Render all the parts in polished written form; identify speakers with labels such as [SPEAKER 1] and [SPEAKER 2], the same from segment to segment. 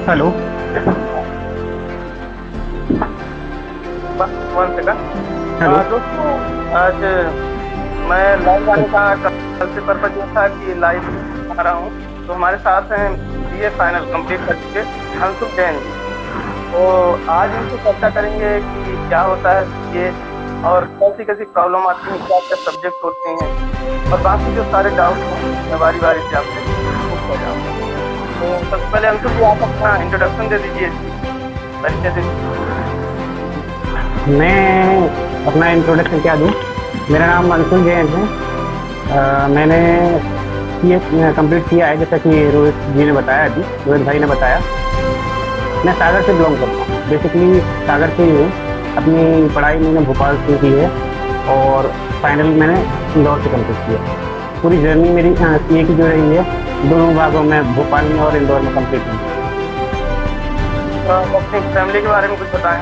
[SPEAKER 1] Hello.
[SPEAKER 2] One second.
[SPEAKER 1] Hello.
[SPEAKER 2] दोस्तों, आज मैं लाइव आने का कल से पर्पज ये था कि लाइव आ रहा हूँ। तो हमारे साथ हैं बीए फाइनल कंप्लीट कर चुके अंशुल जैन जी। तो आज इनसे चर्चा करेंगे कि क्या होता है ये, और कैसी कैसी प्रॉब्लम आती है, क्या क्या सब्जेक्ट होते हैं, और बाकी जो सारे डाउट हैं मैं बारी बारी से आपसे पूछता जाऊँगा। तो सबसे पहले अंशुल जी, आप अपना इंट्रोडक्शन दे दीजिए, परिचय दे दीजिए।
[SPEAKER 1] मैं अपना इंट्रोडक्शन क्या दूँ। मेरा नाम अंशुल जैन है। मैंने सीए कंप्लीट किया है, जैसा कि रोहित जी ने बताया, अभी रोहित भाई ने बताया। मैं सागर से बिलोंग करता हूँ, बेसिकली सागर से ही हूँ। अपनी पढ़ाई मैंने भोपाल से की है और फाइनल मैंने इंदौर से कंप्लीट किया। पूरी जर्नी मेरी सीए की जो रही है, दोनों भागों में, भोपाल में और इंदौर में कंप्लीट हुई।
[SPEAKER 2] अपनी फैमिली के बारे में कुछ बताएं।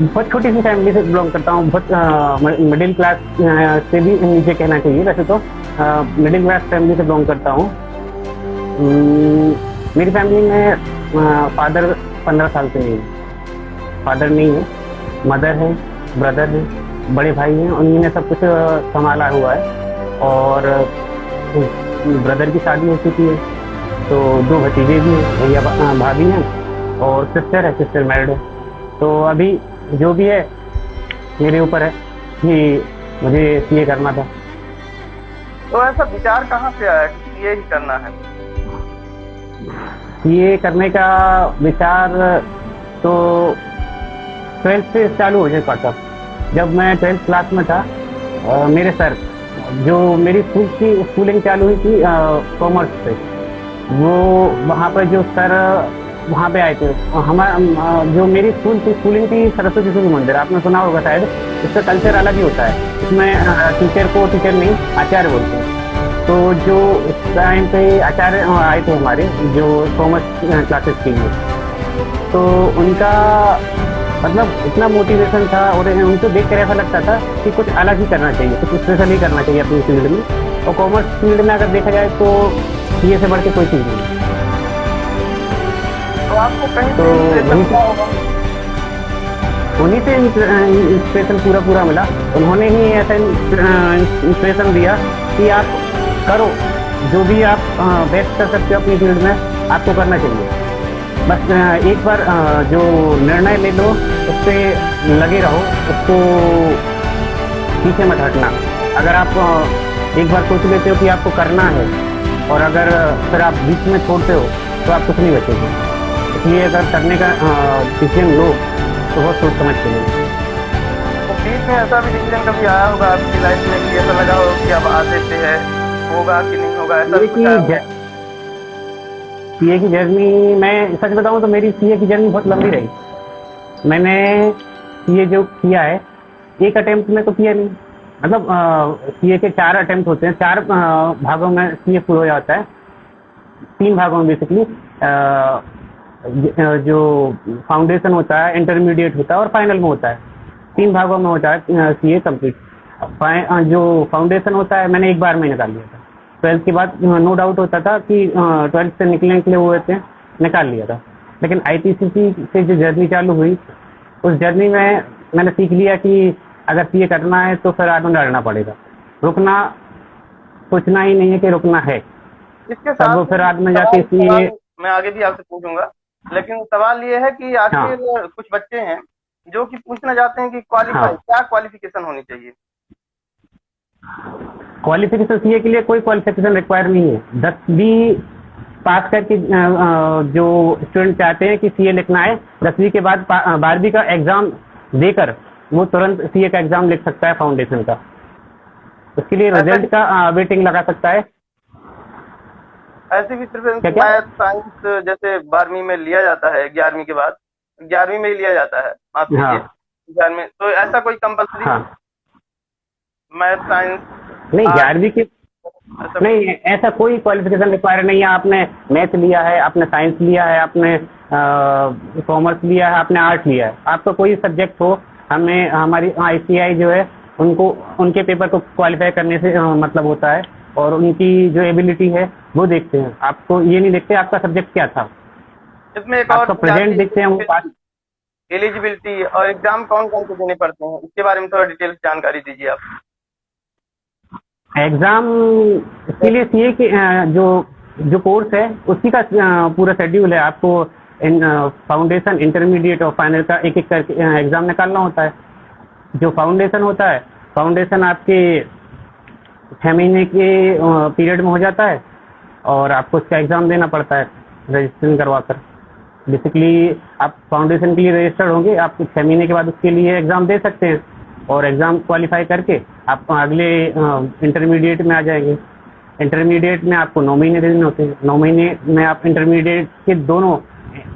[SPEAKER 1] बहुत छोटी सी फैमिली से बिलोंग करता हूँ। बहुत मिडिल क्लास से भी नीचे कहना चाहिए वैसे तो। मिडिल क्लास फैमिली से बिलोंग करता हूँ। मेरी फैमिली में फादर 15 साल से नहीं है। फादर नहीं है, मदर है, ब्रदर है, बड़े भाई हैं, उन्हीं ने सब कुछ संभाला हुआ है। और ब्रदर की शादी हो चुकी है, तो 2 भतीजे भी हैं, भैया भाभी हैं, और सिस्टर है, सिस्टर मैरिड है। तो अभी जो भी है मेरे ऊपर है कि मुझे सीए करना था।
[SPEAKER 2] तो ऐसा विचार कहाँ से आया कि ये ही करना है?
[SPEAKER 1] सीए करने का विचार तो 12th से चालू हो जाता था। जब मैं 12th क्लास में था, मेरे सर, जो मेरी स्कूलिंग चालू हुई थी कॉमर्स से, वो वहाँ पर जो सर वहाँ पे आए थे। हमारा जो मेरी स्कूलिंग थी सरस्वती शिशु मंदिर, आपने सुना होगा शायद। इसका कल्चर अलग ही होता है। इसमें टीचर को टीचर नहीं, आचार्य बोलते हैं। तो जो उस टाइम पे आचार्य आए थे हमारे, जो कॉमर्स क्लासेस के लिए, तो उनका मतलब इतना मोटिवेशन था और उनको देख कर ऐसा लगता था कि कुछ अलग ही करना चाहिए, कुछ स्पेशल ही करना चाहिए अपनी फील्ड में। और कॉमर्स फील्ड में अगर देखा जाए तो सीए से बढ़ के कोई चीज़ नहीं।
[SPEAKER 2] तो आपको कहीं
[SPEAKER 1] तो
[SPEAKER 2] से इंस्पिरेशन
[SPEAKER 1] वहीं
[SPEAKER 2] मिला होगा।
[SPEAKER 1] उन्हीं से इंस्पिरेशन पूरा मिला। उन्होंने ही ऐसा इंस्पिरेशन दिया कि आप करो, जो भी आप बेस्ट कर सकते हो अपनी फील्ड में, आपको करना चाहिए। बस एक बार जो निर्णय ले लो, उस पर लगे रहो, उसको पीछे मत हटना। अगर आप एक बार सोच लेते हो कि आपको करना है, और अगर फिर आप बीच में छोड़ते हो, तो आप कुछ नहीं बचेंगे। इसलिए अगर करने का डिसीजन लो तो बहुत सोच समझ के लो।
[SPEAKER 2] तो बीच में ऐसा भी डिसीजन कभी आया होगा आपकी लाइफ में कि ऐसा लगा हो कि अब आगे से है, होगा कि नहीं होगा, ऐसा भी कुछ आया होगा?
[SPEAKER 1] सीए की जर्नी, मैं सच बताऊं तो मेरी सीए की जर्नी बहुत लंबी रही। मैंने सीए जो किया है, एक अटेम्प्ट में तो किया नहीं। मतलब सीए के 4 अटेम्प्ट होते हैं, 4 भागों में सीए पूरा हो जाता है। 3 भागों में बेसिकली, जो फाउंडेशन होता है, इंटरमीडिएट होता है और फाइनल में होता है। 3 भागों में होता है सीए कंप्लीट। जो फाउंडेशन होता है मैंने एक बार में निकाल लिया था। 12th के बाद नो डाउट होता था कि 12th से निकलने के लिए वो थे, निकाल लिया था। लेकिन आईपीसीसी से जो जर्नी चालू हुई, उस जर्नी में मैंने सीख लिया कि अगर सीए करना है तो फिर आगे लड़ना पड़ेगा। रुकना, सोचना ही नहीं है कि रुकना है।
[SPEAKER 2] इसके
[SPEAKER 1] तब
[SPEAKER 2] साथ
[SPEAKER 1] वो फिर आगे में जाके
[SPEAKER 2] सवाल
[SPEAKER 1] सीए।
[SPEAKER 2] मैं आगे भी आपसे पूछूंगा, लेकिन सवाल ये है कि
[SPEAKER 1] हाँ,
[SPEAKER 2] आखिर कुछ बच्चे हैं जो कि पूछना चाहते हैं कि क्वालिफाई,
[SPEAKER 1] हाँ।
[SPEAKER 2] क्या क्वालिफिकेशन होनी चाहिए?
[SPEAKER 1] क्वालिफिकेशन सीए के लिए कोई क्वालिफिकेशन रिक्वायर नहीं है। 10वीं पास करके जो स्टूडेंट चाहते हैं कि सीए लिखना है, 10वीं के बाद 12वीं का एग्जाम देकर वो तुरंत सीए का एग्जाम लिख सकता है फाउंडेशन का। उसके लिए
[SPEAKER 2] ऐसा
[SPEAKER 1] रिजल्ट का वेटिंग लगा सकता है।
[SPEAKER 2] ऐसी भी प्रेफरेंस
[SPEAKER 1] क्या क्या?
[SPEAKER 2] मैथ साइंस जैसे 12वीं में लिया जाता है, 11वीं के बाद 11वीं में ही लिया जाता है, माफ कीजिए,
[SPEAKER 1] हाँ,
[SPEAKER 2] 11वीं। तो ऐसा कोई कंपलसरी
[SPEAKER 1] हाँ।
[SPEAKER 2] मैथ साइंस
[SPEAKER 1] नहीं,
[SPEAKER 2] आर्ट
[SPEAKER 1] 11वीं की
[SPEAKER 2] ऐसा कुछ?
[SPEAKER 1] नहीं, ऐसा कोई क्वालिफिकेशन रिक्वायर नहीं है। आपने मैथ लिया है, आपने साइंस लिया है, आपने कॉमर्स लिया है, आपने आर्ट लिया है, आपका कोई सब्जेक्ट हो, हमें हमारी आईसीआई जो है उनको उनके पेपर को क्वालिफाई करने से मतलब होता है और उनकी जो एबिलिटी है वो देखते हैं। आपको ये नहीं देखते आपका सब्जेक्ट क्या था,
[SPEAKER 2] इसमें एक और
[SPEAKER 1] आपका
[SPEAKER 2] चीज आती
[SPEAKER 1] प्रेजेंट देखते हैं वो पास।
[SPEAKER 2] है, एलिजिबिलिटी और एग्जाम कौन कौन से देने पड़ते हैं, इसके बारे में थोड़ा डिटेल्स जानकारी दीजिए आप।
[SPEAKER 1] एग्जाम इसके लिए सीए के जो जो कोर्स है उसी का पूरा शेड्यूल है। आपको फाउंडेशन, इंटरमीडिएट और फाइनल का एक एक करके एग्जाम निकालना होता है। जो फाउंडेशन होता है, फाउंडेशन आपके 6 महीने के पीरियड में हो जाता है और आपको उसका एग्ज़ाम देना पड़ता है रजिस्ट्रेशन करवा कर। बेसिकली आप फाउंडेशन के लिए रजिस्टर्ड होंगे, आप 6 महीने के बाद उसके लिए एग्ज़ाम दे सकते हैं और एग्ज़ाम क्वालिफाई करके आप अगले इंटरमीडिएट में आ जाएंगे। इंटरमीडिएट में आपको 9 महीने देने होते हैं। 9 महीने में आप इंटरमीडिएट के दोनों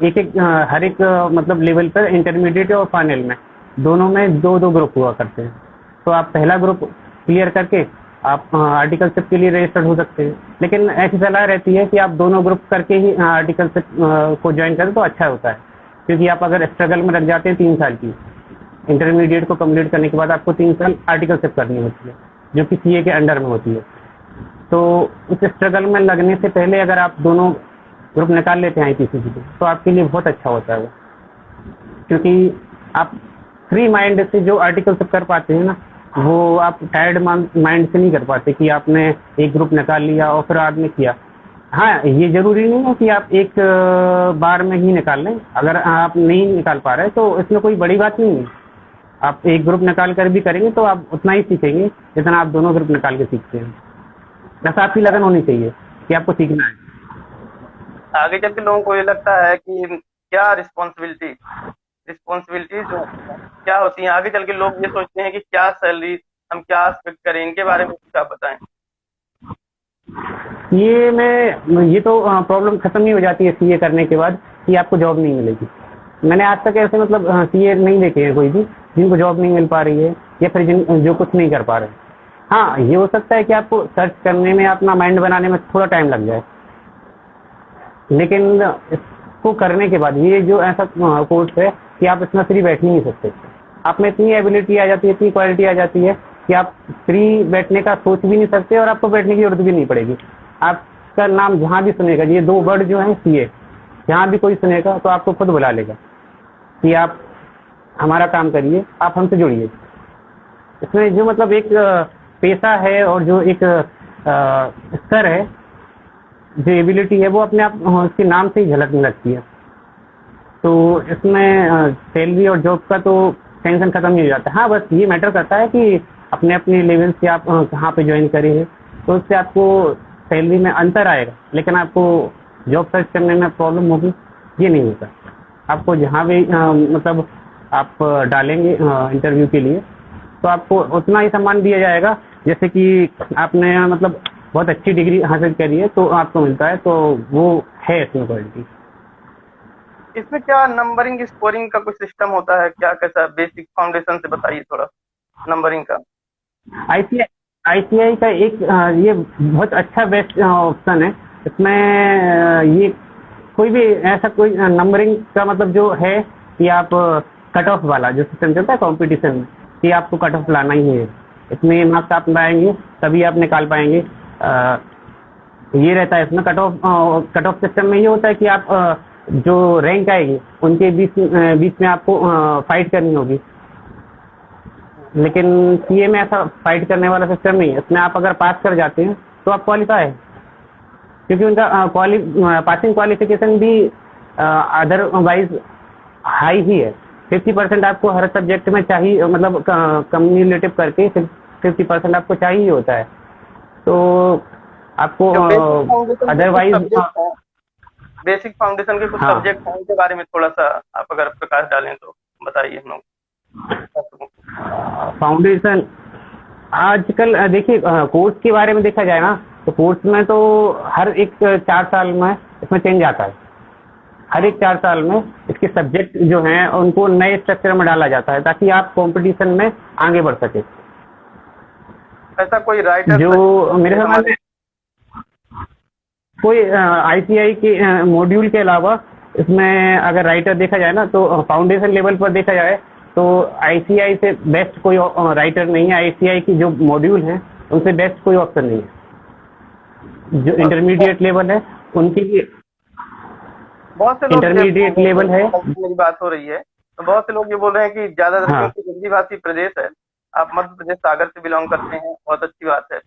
[SPEAKER 1] एक एक हर एक मतलब लेवल पर, इंटरमीडिएट और फाइनल में दोनों में दो दो ग्रुप हुआ करते हैं। तो आप पहला ग्रुप क्लियर करके आप आर्टिकलशिप के लिए रजिस्टर्ड हो सकते हैं। लेकिन ऐसी सलाह रहती है कि आप दोनों ग्रुप करके ही आर्टिकलशिप को ज्वाइन करें तो अच्छा होता है, क्योंकि आप अगर स्ट्रगल में लग जाते हैं 3 साल की, इंटरमीडिएट को कंप्लीट करने के बाद आपको 3 साल आर्टिकलशिप करनी होती है जो कि सीए के अंडर में होती है। तो उस स्ट्रगल में लगने से पहले अगर आप दोनों ग्रुप निकाल लेते हैं आईपीसीसी के, तो आपके लिए बहुत अच्छा होता है वो, क्योंकि आप फ्री माइंड से जो आर्टिकलशिप कर पाते हैं ना, वो आप टायर्ड माइंड से नहीं कर पाते कि आपने एक ग्रुप निकाल लिया और फिर आपने किया। हाँ, ये जरूरी नहीं है कि आप एक बार में ही निकाल लें। अगर आप नहीं निकाल पा रहे तो इसमें कोई बड़ी बात नहीं है। आप एक ग्रुप निकाल कर भी करेंगे तो आप उतना ही सीखेंगे जितना आप दोनों ग्रुप निकाल के सीखते हैं। बस आपकी लगन होनी चाहिए कि आपको सीखना है।
[SPEAKER 2] आगे चल के लोगों को ये लगता है कि क्या रिस्पॉन्सिबिलिटी जो क्या होती है, आगे चल के लोग ये सोचते हैं कि क्या सैलरी, हम क्या एक्सपेक्ट करें, इनके बारे में क्या बताएं।
[SPEAKER 1] ये तो प्रॉब्लम खत्म नहीं हो जाती है सीए करने के बाद कि आपको जॉब नहीं मिलेगी। मैंने आज तक ऐसे मतलब सीए नहीं देखे हैं कोई भी जिनको जॉब नहीं मिल पा रही है या फिर जो कुछ नहीं कर पा रहे हैं। हाँ, ये हो सकता है कि आपको सर्च करने में, अपना माइंड बनाने में थोड़ा टाइम लग जाए, लेकिन इसको करने के बाद ये जो ऐसा कोर्स है कि आप इसमें फ्री बैठ नहीं सकते। आप में इतनी एबिलिटी आ जाती है, इतनी क्वालिटी आ जाती है कि आप फ्री बैठने का सोच भी नहीं सकते और आपको बैठने की जरूरत भी नहीं पड़ेगी। आपका नाम जहाँ भी सुनेगा, ये 2 वर्ड जो हैं सीए, जहाँ भी कोई सुनेगा तो आपको खुद बुला लेगा कि आप हमारा काम करिए, आप हमसे जुड़िए। इसमें जो मतलब एक पेशा है और जो एक स्तर है, जो एबिलिटी है, वो अपने आप उसके नाम से ही झलकने लगती है। तो इसमें सैलरी और जॉब का तो टेंशन खत्म नहीं हो जाता। हाँ, बस ये मैटर करता है कि अपने अपने लेवल से आप कहाँ पे ज्वाइन करे हैं, तो उससे आपको सैलरी में अंतर आएगा, लेकिन आपको जॉब सर्च करने में प्रॉब्लम होगी, ये नहीं होता। आपको जहाँ भी मतलब आप डालेंगे इंटरव्यू के लिए तो आपको उतना ही सम्मान दिया जाएगा जैसे कि आपने मतलब बहुत अच्छी डिग्री हासिल करी है तो आपको मिलता है। तो वो है इसमें क्वालिटी।
[SPEAKER 2] इसमें क्या नंबरिंग स्कोरिंग का कुछ सिस्टम होता है क्या, कैसा? बेसिक फाउंडेशन से बताइए थोड़ा नंबरिंग का।
[SPEAKER 1] आईसीआई का एक ये बहुत अच्छा बेस्ट ऑप्शन है। इसमें ये कोई भी ऐसा कोई नंबरिंग का मतलब जो है कि आप कट ऑफ वाला जो सिस्टम चलता है कंपटीशन में, कि आपको कट ऑफ लाना ही है, इतने मार्क्स आप लाएंगे तभी आप निकाल पाएंगे। ये रहता है इसमें कट ऑफ सिस्टम में ये होता है कि आप जो रैंक आएगी उनके बीच में आपको फाइट करनी होगी। लेकिन सीए में ऐसा फाइट करने वाला सिस्टम नहीं है। इसमें आप अगर पास कर जाते हैं तो आप क्वालिफाई है, क्योंकि उनका पासिंग क्वालिफिकेशन भी अदरवाइज हाई ही है। 50% आपको हर सब्जेक्ट में चाहिए, मतलब कम्युलेटिव करके 50% आपको चाहिए होता है। तो आपको अदरवाइज
[SPEAKER 2] बेसिक फाउंडेशन के कुछ सब्जेक्ट हैं उनके बारे में थोड़ा सा आप अगर प्रकाश डालें तो बताइए हम लोग।
[SPEAKER 1] फाउंडेशन आजकल देखिए कोर्स के बारे में देखा जाए ना, तो कोर्स में तो हर एक 4 साल में इसमें चेंज आता है। हर एक 4 साल में इसके सब्जेक्ट जो हैं उनको नए स्ट्रक्चर में डाला जाता है ताकि आप कंपटीशन में आगे बढ़ सके।
[SPEAKER 2] ऐसा कोई राइटर
[SPEAKER 1] जो मेरे ख्याल में कोई आईसीआई के मॉड्यूल के अलावा इसमें अगर राइटर देखा जाए ना, तो फाउंडेशन लेवल पर देखा जाए तो आईसीआई से बेस्ट कोई राइटर नहीं है। आईसीआई की जो मॉड्यूल हैं उनसे बेस्ट कोई ऑप्शन नहीं है। जो इंटरमीडिएट लेवल है उनके लिए
[SPEAKER 2] बहुत से लोग
[SPEAKER 1] इंटरमीडिएट लेवल है।
[SPEAKER 2] मेरी बात हो रही है तो बहुत से लोग ये बोल रहे हैं कि ज्यादातर
[SPEAKER 1] हाँ
[SPEAKER 2] क्योंकि हिंदी भाषी प्रदेश है, आप मध्य प्रदेश सागर से बिलोंग करते हैं, बहुत अच्छी बात है।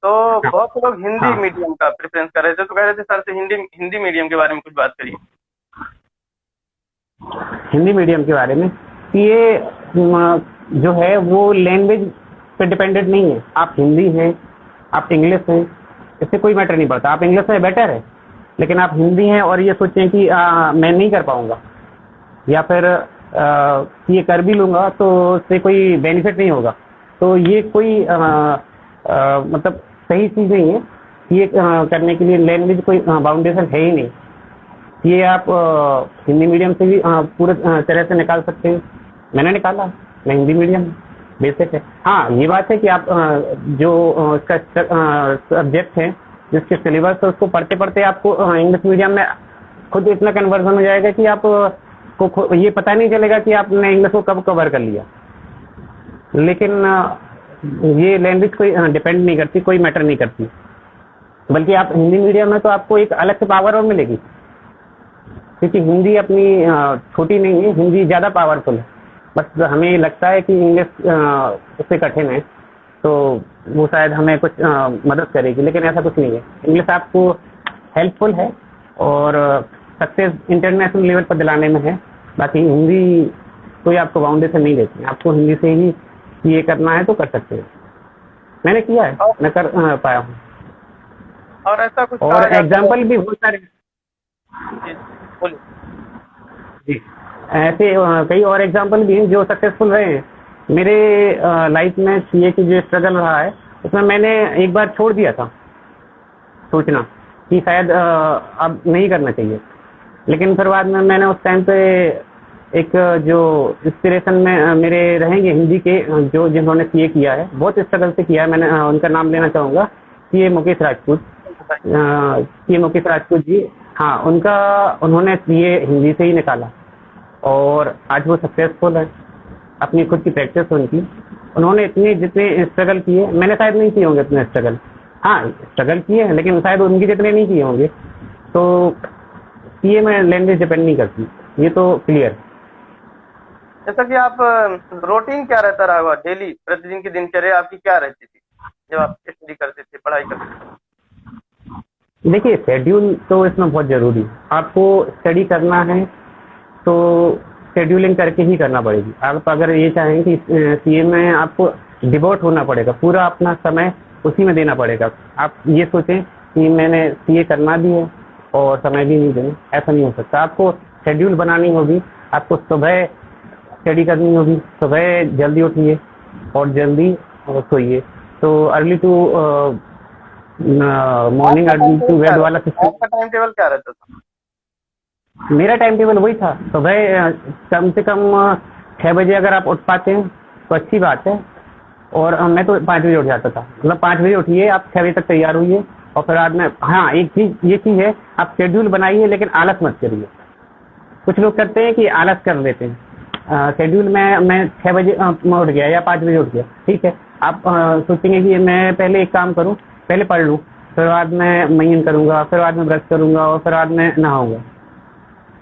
[SPEAKER 2] तो बहुत से लोग हिंदी
[SPEAKER 1] हाँ
[SPEAKER 2] मीडियम का प्रेफरेंस कर रहे थे, तो कह रहे थे सर से हिंदी हिंदी मीडियम के बारे में कुछ बात करिए।
[SPEAKER 1] हिंदी मीडियम के बारे में कि ये जो है वो लैंग्वेज पे डिपेंडेंट नहीं है। आप हिंदी हैं, आप इंग्लिश हैं, इससे कोई मैटर नहीं पड़ता। आप इंग्लिश में बेटर है, लेकिन आप हिंदी हैं और ये सोचें कि मैं नहीं कर पाऊंगा या फिर ये कर भी लूंगा तो उससे कोई बेनिफिट नहीं होगा, तो ये कोई मतलब सही चीज़ नहीं है। ये करने के लिए लैंग्वेज कोई बाउंडेशन है ही नहीं। ये आप हिंदी मीडियम से भी पूरे तरह से निकाल सकते हैं। मैंने निकाला, मैं हिंदी मीडियम बेसिक है। हाँ ये बात है कि आप जो इसका सब्जेक्ट है, जिसके सिलेबस है, उसको पढ़ते पढ़ते आपको इंग्लिश मीडियम में खुद इतना कन्वर्जन हो जाएगा कि आप को ये पता नहीं चलेगा कि आपने इंग्लिश को कब कवर कर लिया। लेकिन ये लैंग्वेज कोई डिपेंड नहीं करती, कोई मैटर नहीं करती, बल्कि आप हिंदी मीडियम में तो आपको एक अलग से पावर और मिलेगी, क्योंकि हिंदी अपनी छोटी नहीं है, हिंदी ज़्यादा पावरफुल है। बस हमें लगता है कि इंग्लिश उससे कठिन है, तो वो शायद हमें कुछ मदद करेगी, लेकिन ऐसा कुछ नहीं है। इंग्लिश आपको हेल्पफुल है और सक्सेस इंटरनेशनल लेवल पर दिलाने में है। बाकी हिंदी कोई आपको बाउंडेशन नहीं देती, आपको हिंदी से ही ये करना है तो कर सकते हैं। मैंने किया है, मैं कर पाया हूँ।
[SPEAKER 2] और ऐसा कुछ
[SPEAKER 1] और एग्जाम्पल भी बहुत सारे
[SPEAKER 2] बोलिए।
[SPEAKER 1] जी, ऐसे कई और एग्जाम्पल भी हैं जो सक्सेसफुल रहे हैं। मेरे लाइफ में सीए की जो स्ट्रगल रहा है, उसमें मैंने एक बार छोड़ दिया था सोचना कि शायद अब नहीं करना चाहिए, लेकिन फिर बाद में मैंने उस टाइम पे एक जो इंस्पिरेशन में मेरे रहेंगे हिंदी के, जो जिन्होंने सीए किया है, बहुत स्ट्रगल से किया है, मैंने उनका नाम लेना चाहूँगा, सीए मुकेश राजपूत। सीए मुकेश राजपूत जी, हाँ, उन्होंने सीए हिंदी से ही निकाला और आज वो सक्सेसफुल है। अपनी खुद की प्रैक्टिस उनकी, उन्होंने जितने स्ट्रगल किए, मैंने शायद नहीं किए होंगे इतने स्ट्रगल। हाँ स्ट्रगल किए हैं, लेकिन शायद उनके जितने नहीं किए होंगे। तो सीए में लैंग्वेज डिपेंड नहीं करती, ये तो क्लियर।
[SPEAKER 2] जैसा कि आप रूटीन क्या रहता रहा होगा, डेली प्रतिदिन की दिनचर्या आपकी क्या रहती थी जब आप स्टडी करते थे, पढ़ाई करते थे?
[SPEAKER 1] देखिए, शेड्यूल तो इसमें बहुत ज़रूरी है। आपको स्टडी करना है तो शेड्यूलिंग करके ही करना पड़ेगी। आप अगर ये चाहें कि सीए में आपको डिवोट होना पड़ेगा, पूरा अपना समय उसी में देना पड़ेगा। आप ये सोचें कि मैंने सीए करना भी है और समय भी नहीं देना, ऐसा नहीं हो सकता। आपको शेड्यूल बनानी होगी, आपको सुबह स्टडी करनी होगी, सुबह जल्दी उठिए और जल्दी सोइए। तो early to morning early to bed वाला सिस्टम।
[SPEAKER 2] आपका टाइम टेबल क्या रहता था?
[SPEAKER 1] मेरा टाइम टेबल वही था, सुबह कम से कम 6 बजे अगर आप उठ पाते हैं तो अच्छी बात है। और मैं तो 5 बजे उठ जाता था, मतलब 5 बजे उठिए, आप 6 बजे तक तैयार होइए और फिर बाद में, हाँ एक चीज़ ये चीज़ है, आप शेड्यूल बनाइए लेकिन आलस मत करिए। कुछ लोग करते हैं कि आलस कर लेते हैं। शेड्यूल में मैं 6 बजे उठ गया या 5 बजे उठ गया, ठीक है। आप सोचेंगे कि मैं पहले एक काम करूं, पहले पढ़ लूं, फिर बाद में मयन करूंगा, फिर बाद में ब्रश करूंगा और फिर बाद में नहाऊंगा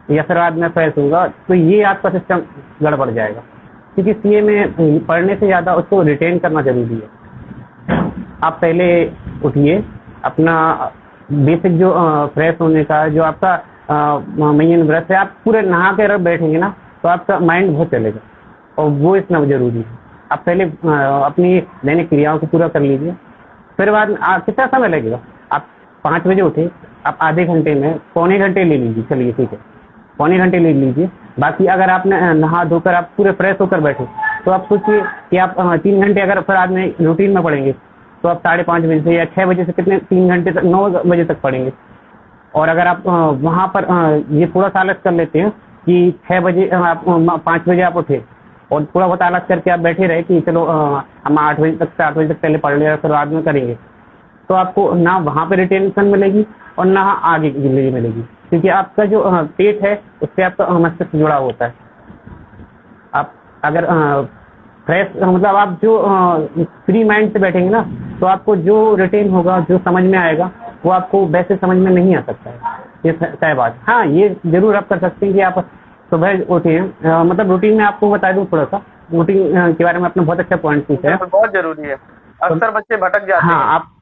[SPEAKER 1] या फिर बाद में फ्रेश होऊंगा, तो ये आपका सिस्टम गड़बड़ जाएगा। क्योंकि सीए में पढ़ने से ज़्यादा उसको रिटेन करना जरूरी है। आप पहले उठिए, अपना बेसिक जो फ्रेश होने का जो आपका मयन ब्रश है, आप पूरे नहा के बैठेंगे ना तो आपका माइंड बहुत चलेगा, और वो इतना जरूरी है। आप पहले अपनी दैनिक क्रियाओं को पूरा कर लीजिए, फिर बाद कितना समय लगेगा। आप 5 बजे उठे, आप आधे घंटे में पौने घंटे ले लीजिए, चलिए ठीक है, पौने घंटे ले लीजिए। बाकी अगर आपने नहा धोकर आप पूरे फ्रेश होकर बैठे, तो आप सोचिए कि आप 3 घंटे अगर फिर बाद में रूटीन में पढ़ेंगे तो आप 5:30 बजे से या 6 बजे से कितने 3 घंटे तक 9 बजे तक पढ़ेंगे। और अगर आप वहाँ पर ये थोड़ा सा आलस कर लेते हैं कि 6 बजे आप 5 बजे आप उठे और थोड़ा बहुत आलस करके आप बैठे रहे कि चलो हम 8 बजे तक से 8 बजे तक पहले पढ़ लिया फिर बाद में करेंगे, तो आपको ना वहाँ पे रिटेंशन मिलेगी और ना आगे की जिंदगी मिलेगी। क्योंकि आपका जो पेट है उससे आपका मस्तिष्क जुड़ा होता है। आप अगर फ्रेश मतलब आप जो फ्री माइंड से बैठेंगे ना, तो आपको जो रिटेन होगा, जो समझ में आएगा, वो आपको वैसे समझ में नहीं आ सकता है, ये तय बात। हाँ, ये जरूर आप कर सकते हैं कि आप सुबह उठिए। मतलब रूटीन में आपको बता दूं थोड़ा सा, रूटीन के बारे में आपने बहुत अच्छा पॉइंट पूछा है।
[SPEAKER 2] बिल्कुल, बहुत जरूरी है। अक्सर बच्चे भटक जाते
[SPEAKER 1] हाँ,
[SPEAKER 2] हैं।
[SPEAKER 1] आप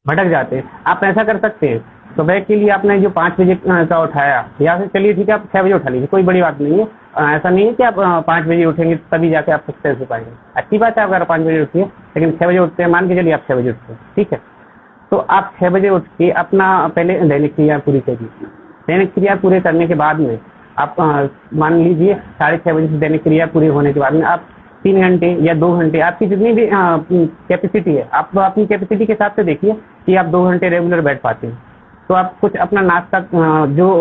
[SPEAKER 1] भटक जाते हैं। आप ऐसा कर सकते हैं, सुबह के लिए आपने जो 5 बजे का उठाया, या फिर चलिए ठीक है आप 6 बजे उठा लीजिए, कोई बड़ी बात नहीं है। ऐसा नहीं है कि आप 5 बजे उठेंगे तभी जाके आप सक्सेस हो पाएंगे। अच्छी बात है अगर 5 बजे उठिए, लेकिन 6 बजे उठते हैं, मान के चलिए आप 6 बजे उठते हैं, ठीक है। तो आप 6 बजे उठ के अपना पहले दैनिक क्रिया पूरी करिए। दैनिक क्रिया पूरे करने के बाद में आप मान लीजिए 6:30 बजे से दैनिक क्रिया पूरी होने के बाद में आप 3 घंटे या 2 घंटे, आपकी जितनी भी कैपेसिटी है, आप अपनी कैपेसिटी के हिसाब से देखिए कि आप 2 घंटे रेगुलर बैठ पाते हैं। तो आप कुछ अपना नाश्ता जो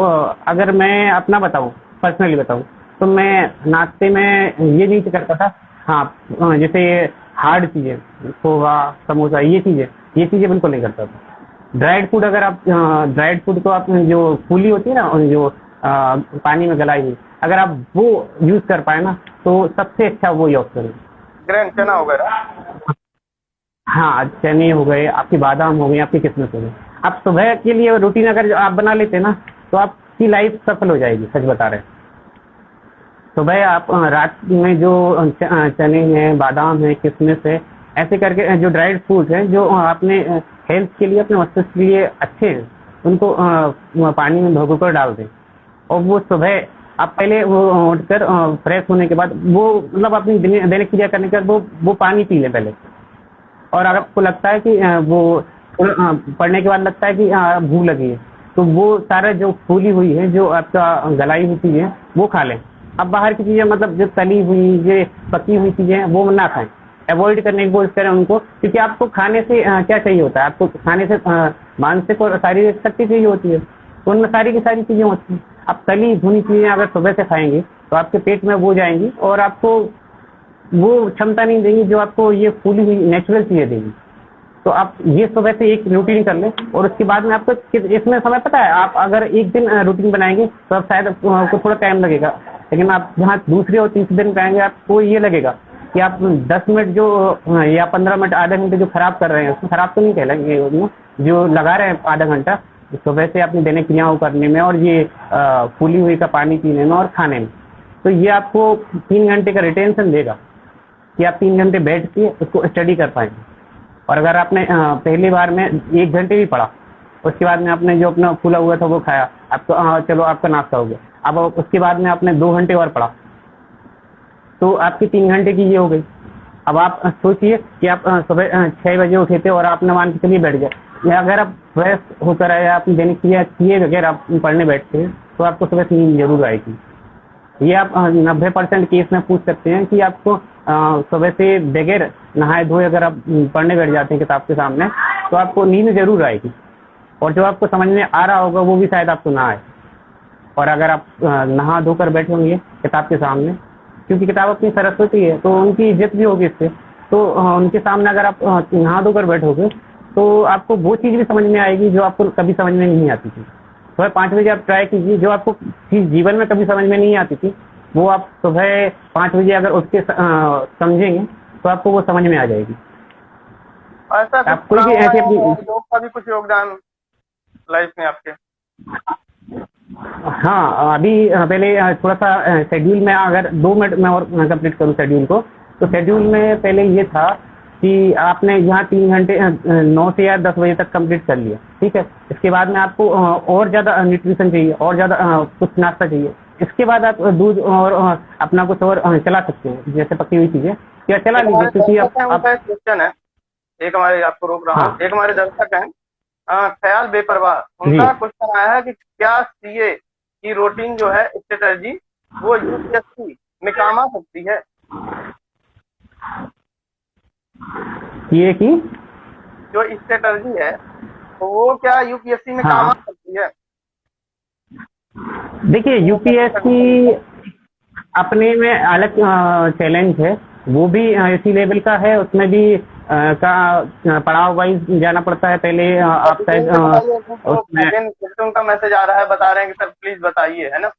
[SPEAKER 1] अगर मैं अपना बताऊं, पर्सनली बताऊं, तो मैं नाश्ते में ये नहीं करता था। हाँ, जैसे हार्ड चीज़ें, पोहा, समोसा, ये चीज़ें बिल्कुल नहीं करता था। ड्राइड फूड, अगर आप ड्राइड फूड को आप जो फूली होती है ना, जो पानी में गलाई हुई, अगर आप वो यूज़ कर पाए ना, तो सबसे अच्छा वो ही ऑप्शन है।
[SPEAKER 2] ग्रैंड चना वगैरह।
[SPEAKER 1] हाँ, चने हो गए, आपकी बादाम हो गई, आपकी किस्मत हो गई। आप सुबह के लिए रूटीन अगर आप बना लेते ना, तो आपकी लाइफ सफल हो जाएगी, सच बता रहे हैं। सुबह आप रात में जो चने हैं, बादाम है, किशमिश है, ऐसे करके जो ड्राइड फ्रूट हैं, जो आपने हेल्थ के लिए, अपने मस्तिष्क के लिए अच्छे हैं, उनको पानी में भिगो कर डाल दें। और वो सुबह आप पहले वो उठकर फ्रेश होने के बाद वो मतलब अपनी दैनिक क्रिया करने के बाद वो पानी पी लें पहले। और अगर आपको लगता है कि वो पढ़ने के बाद लगता है कि भूख लगी है, तो वो सारा जो फूली हुई है, जो आपका गलाई हुई चीज़ें, वो खा लें। अब बाहर की चीज़ें, मतलब जो तली हुई, ये पकी हुई चीज़ें हैं, वो ना खाएं, अवॉइड करने की कोशिश करें उनको। क्योंकि आपको खाने से क्या चाहिए होता है, आपको खाने से मानसिक और शारीरिक शक्ति चाहिए होती है, तो उनमें सारी की सारी चीज़ें होती हैं। आप तली भुनी चीज़ें अगर सुबह से खाएंगे तो आपके पेट में वो जाएंगी और आपको वो क्षमता नहीं देंगी जो आपको ये फूली हुई नेचुरल चीज़ें देंगी। तो आप ये सुबह से एक रूटीन कर लें, और उसके बाद में आपको इसमें समय पता है, आप अगर एक दिन रूटीन बनाएंगे तो आप शायद आपको थोड़ा टाइम लगेगा, लेकिन आप जहाँ दूसरे और तीसरे दिन बनाएंगे आपको ये लगेगा कि आप 10 मिनट जो या 15 मिनट, आधा घंटे जो खराब कर रहे हैं, उसको खराब तो नहीं कहलाएंगे, जो लगा रहे हैं आधा घंटा सुबह से अपनी दैनिक क्रियाओं करने में, और ये फूली हुई का पानी पीने में और खाने में, तो ये आपको 3 घंटे का रिटेंशन देगा कि आप 3 घंटे बैठ के उसको स्टडी कर पाएंगे। और अगर आपने पहली बार में 1 घंटे भी पढ़ा, उसके बाद में आपने जो अपना फूला हुआ था वो खाया, आपको चलो आपका नाश्ता हो गया, अब उसके बाद में आपने 2 घंटे और पढ़ा, तो आपकी 3 घंटे की ये हो गई। अब आप सोचिए कि आप सुबह 6 बजे उठे थे और आपने मान के चलिए बैठ गए, या अगर आप फ्रेश होकर आए, आपने दैनिक क्रिया किए बगैर आप पढ़ने बैठते हैं, तो आपको सुबह से नींद जरूर आएगी। ये आप 90% केस में पूछ सकते हैं कि आपको सुबह से बगैर नहाए धोए अगर आप पढ़ने बैठ जाते हैं किताब के सामने, तो आपको नींद जरूर आएगी, और जो आपको समझ में आ रहा होगा वो भी शायद आपको ना आए। और अगर आप नहा धोकर बैठे होंगे किताब के सामने, क्योंकि किताब अपनी सरस्वती है, तो उनकी इज्जत भी होगी इससे, तो उनके सामने अगर आप नहा धोकर बैठोगे तो आपको वो चीज़ भी समझ में आएगी जो आपको कभी समझ में नहीं आती थी। सुबह 5 बजे आप ट्राई कीजिए, जो आपको चीज़ जीवन में कभी समझ में नहीं आती थी, वो आप सुबह 5 बजे अगर उठ के समझेंगे तो आपको वो समझ में आ जाएगी।
[SPEAKER 2] ऐसा
[SPEAKER 1] आप कोई भी ऐसे अपनी
[SPEAKER 2] योग का भी कुछ योगदान लाइफ में आपके?
[SPEAKER 1] हाँ, अभी पहले थोड़ा सा शेड्यूल में अगर 2 मिनट में और कंप्लीट करूँ शेड्यूल को, तो शेड्यूल में पहले ये था कि आपने यहाँ 3 घंटे 9 से या 10 बजे तक कंप्लीट कर लिया, ठीक है। इसके बाद में आपको और ज़्यादा न्यूट्रिशन चाहिए, और ज़्यादा कुछ नाश्ता चाहिए, इसके बाद आप दूध और अपना कुछ और चला सकते हैं, जैसे पकी हुई चीज़ें या चला लीजिए, क्योंकि आप
[SPEAKER 2] क्वेश्चन है एक हमारे, आपको रोक रहा हूँ।
[SPEAKER 1] हाँ।
[SPEAKER 2] एक हमारे दर्शक हैं ख्याल बेपरवाह, उनका क्वेश्चन आया है कि क्या सीए की रूटीन जो है स्ट्रेटजी वो यूपीएससी में काम आ सकती है?
[SPEAKER 1] ये की
[SPEAKER 2] जो स्ट्रेटजी है तो वो क्या यूपीएससी में काम आ सकती है?
[SPEAKER 1] देखिए, यूपीएससी अपने में अलग चैलेंज है, वो भी इसी लेवल का है, उसमें भी का पड़ाव वाइज जाना पड़ता है। पहले आप शायद
[SPEAKER 2] उनका मैसेज आ रहा है, बता रहे हैं कि सर प्लीज बताइए, है ना।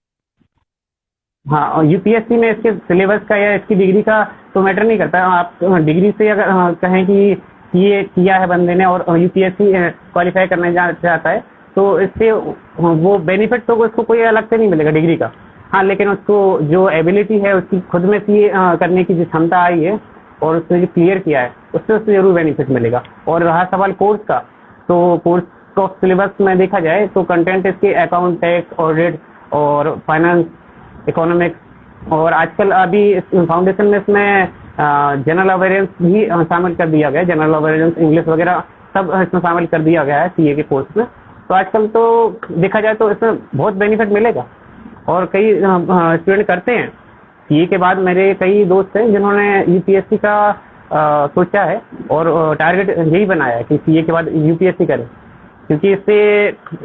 [SPEAKER 1] हाँ, यूपीएससी में इसके सिलेबस का या इसकी डिग्री का तो मैटर नहीं करता। आप डिग्री से अगर कहें कि सीए किया है बंदे ने और यूपीएससी क्वालिफाई करने चाहता है, तो इससे वो बेनिफिट तो उसको कोई अलग से नहीं मिलेगा डिग्री का। हाँ, लेकिन उसको जो एबिलिटी है उसकी खुद में सीए करने की जो क्षमता आई है और उसने जो क्लियर किया है उससे ज़रूर बेनिफिट मिलेगा। और रहा सवाल कोर्स का, तो कोर्स ऑफ सिलेबस में देखा जाए तो कंटेंट इसके अकाउंट, टैक्स, ऑडिट और फाइनेंस, इकोनॉमिक्स और आजकल अभी फाउंडेशन में इसमें जनरल अवेयरेंस भी शामिल कर दिया गया है। जनरल अवेयरेंस, इंग्लिश वगैरह सब इसमें शामिल कर दिया गया है सीए के कोर्स में। तो आजकल तो देखा जाए तो इसमें बहुत बेनिफिट मिलेगा और कई स्टूडेंट करते हैं। सीए के बाद मेरे कई दोस्त हैं जिन्होंने यूपीएससी का सोचा है और टारगेट यही बनाया है कि सीए के बाद यूपीएससी करें, क्योंकि इससे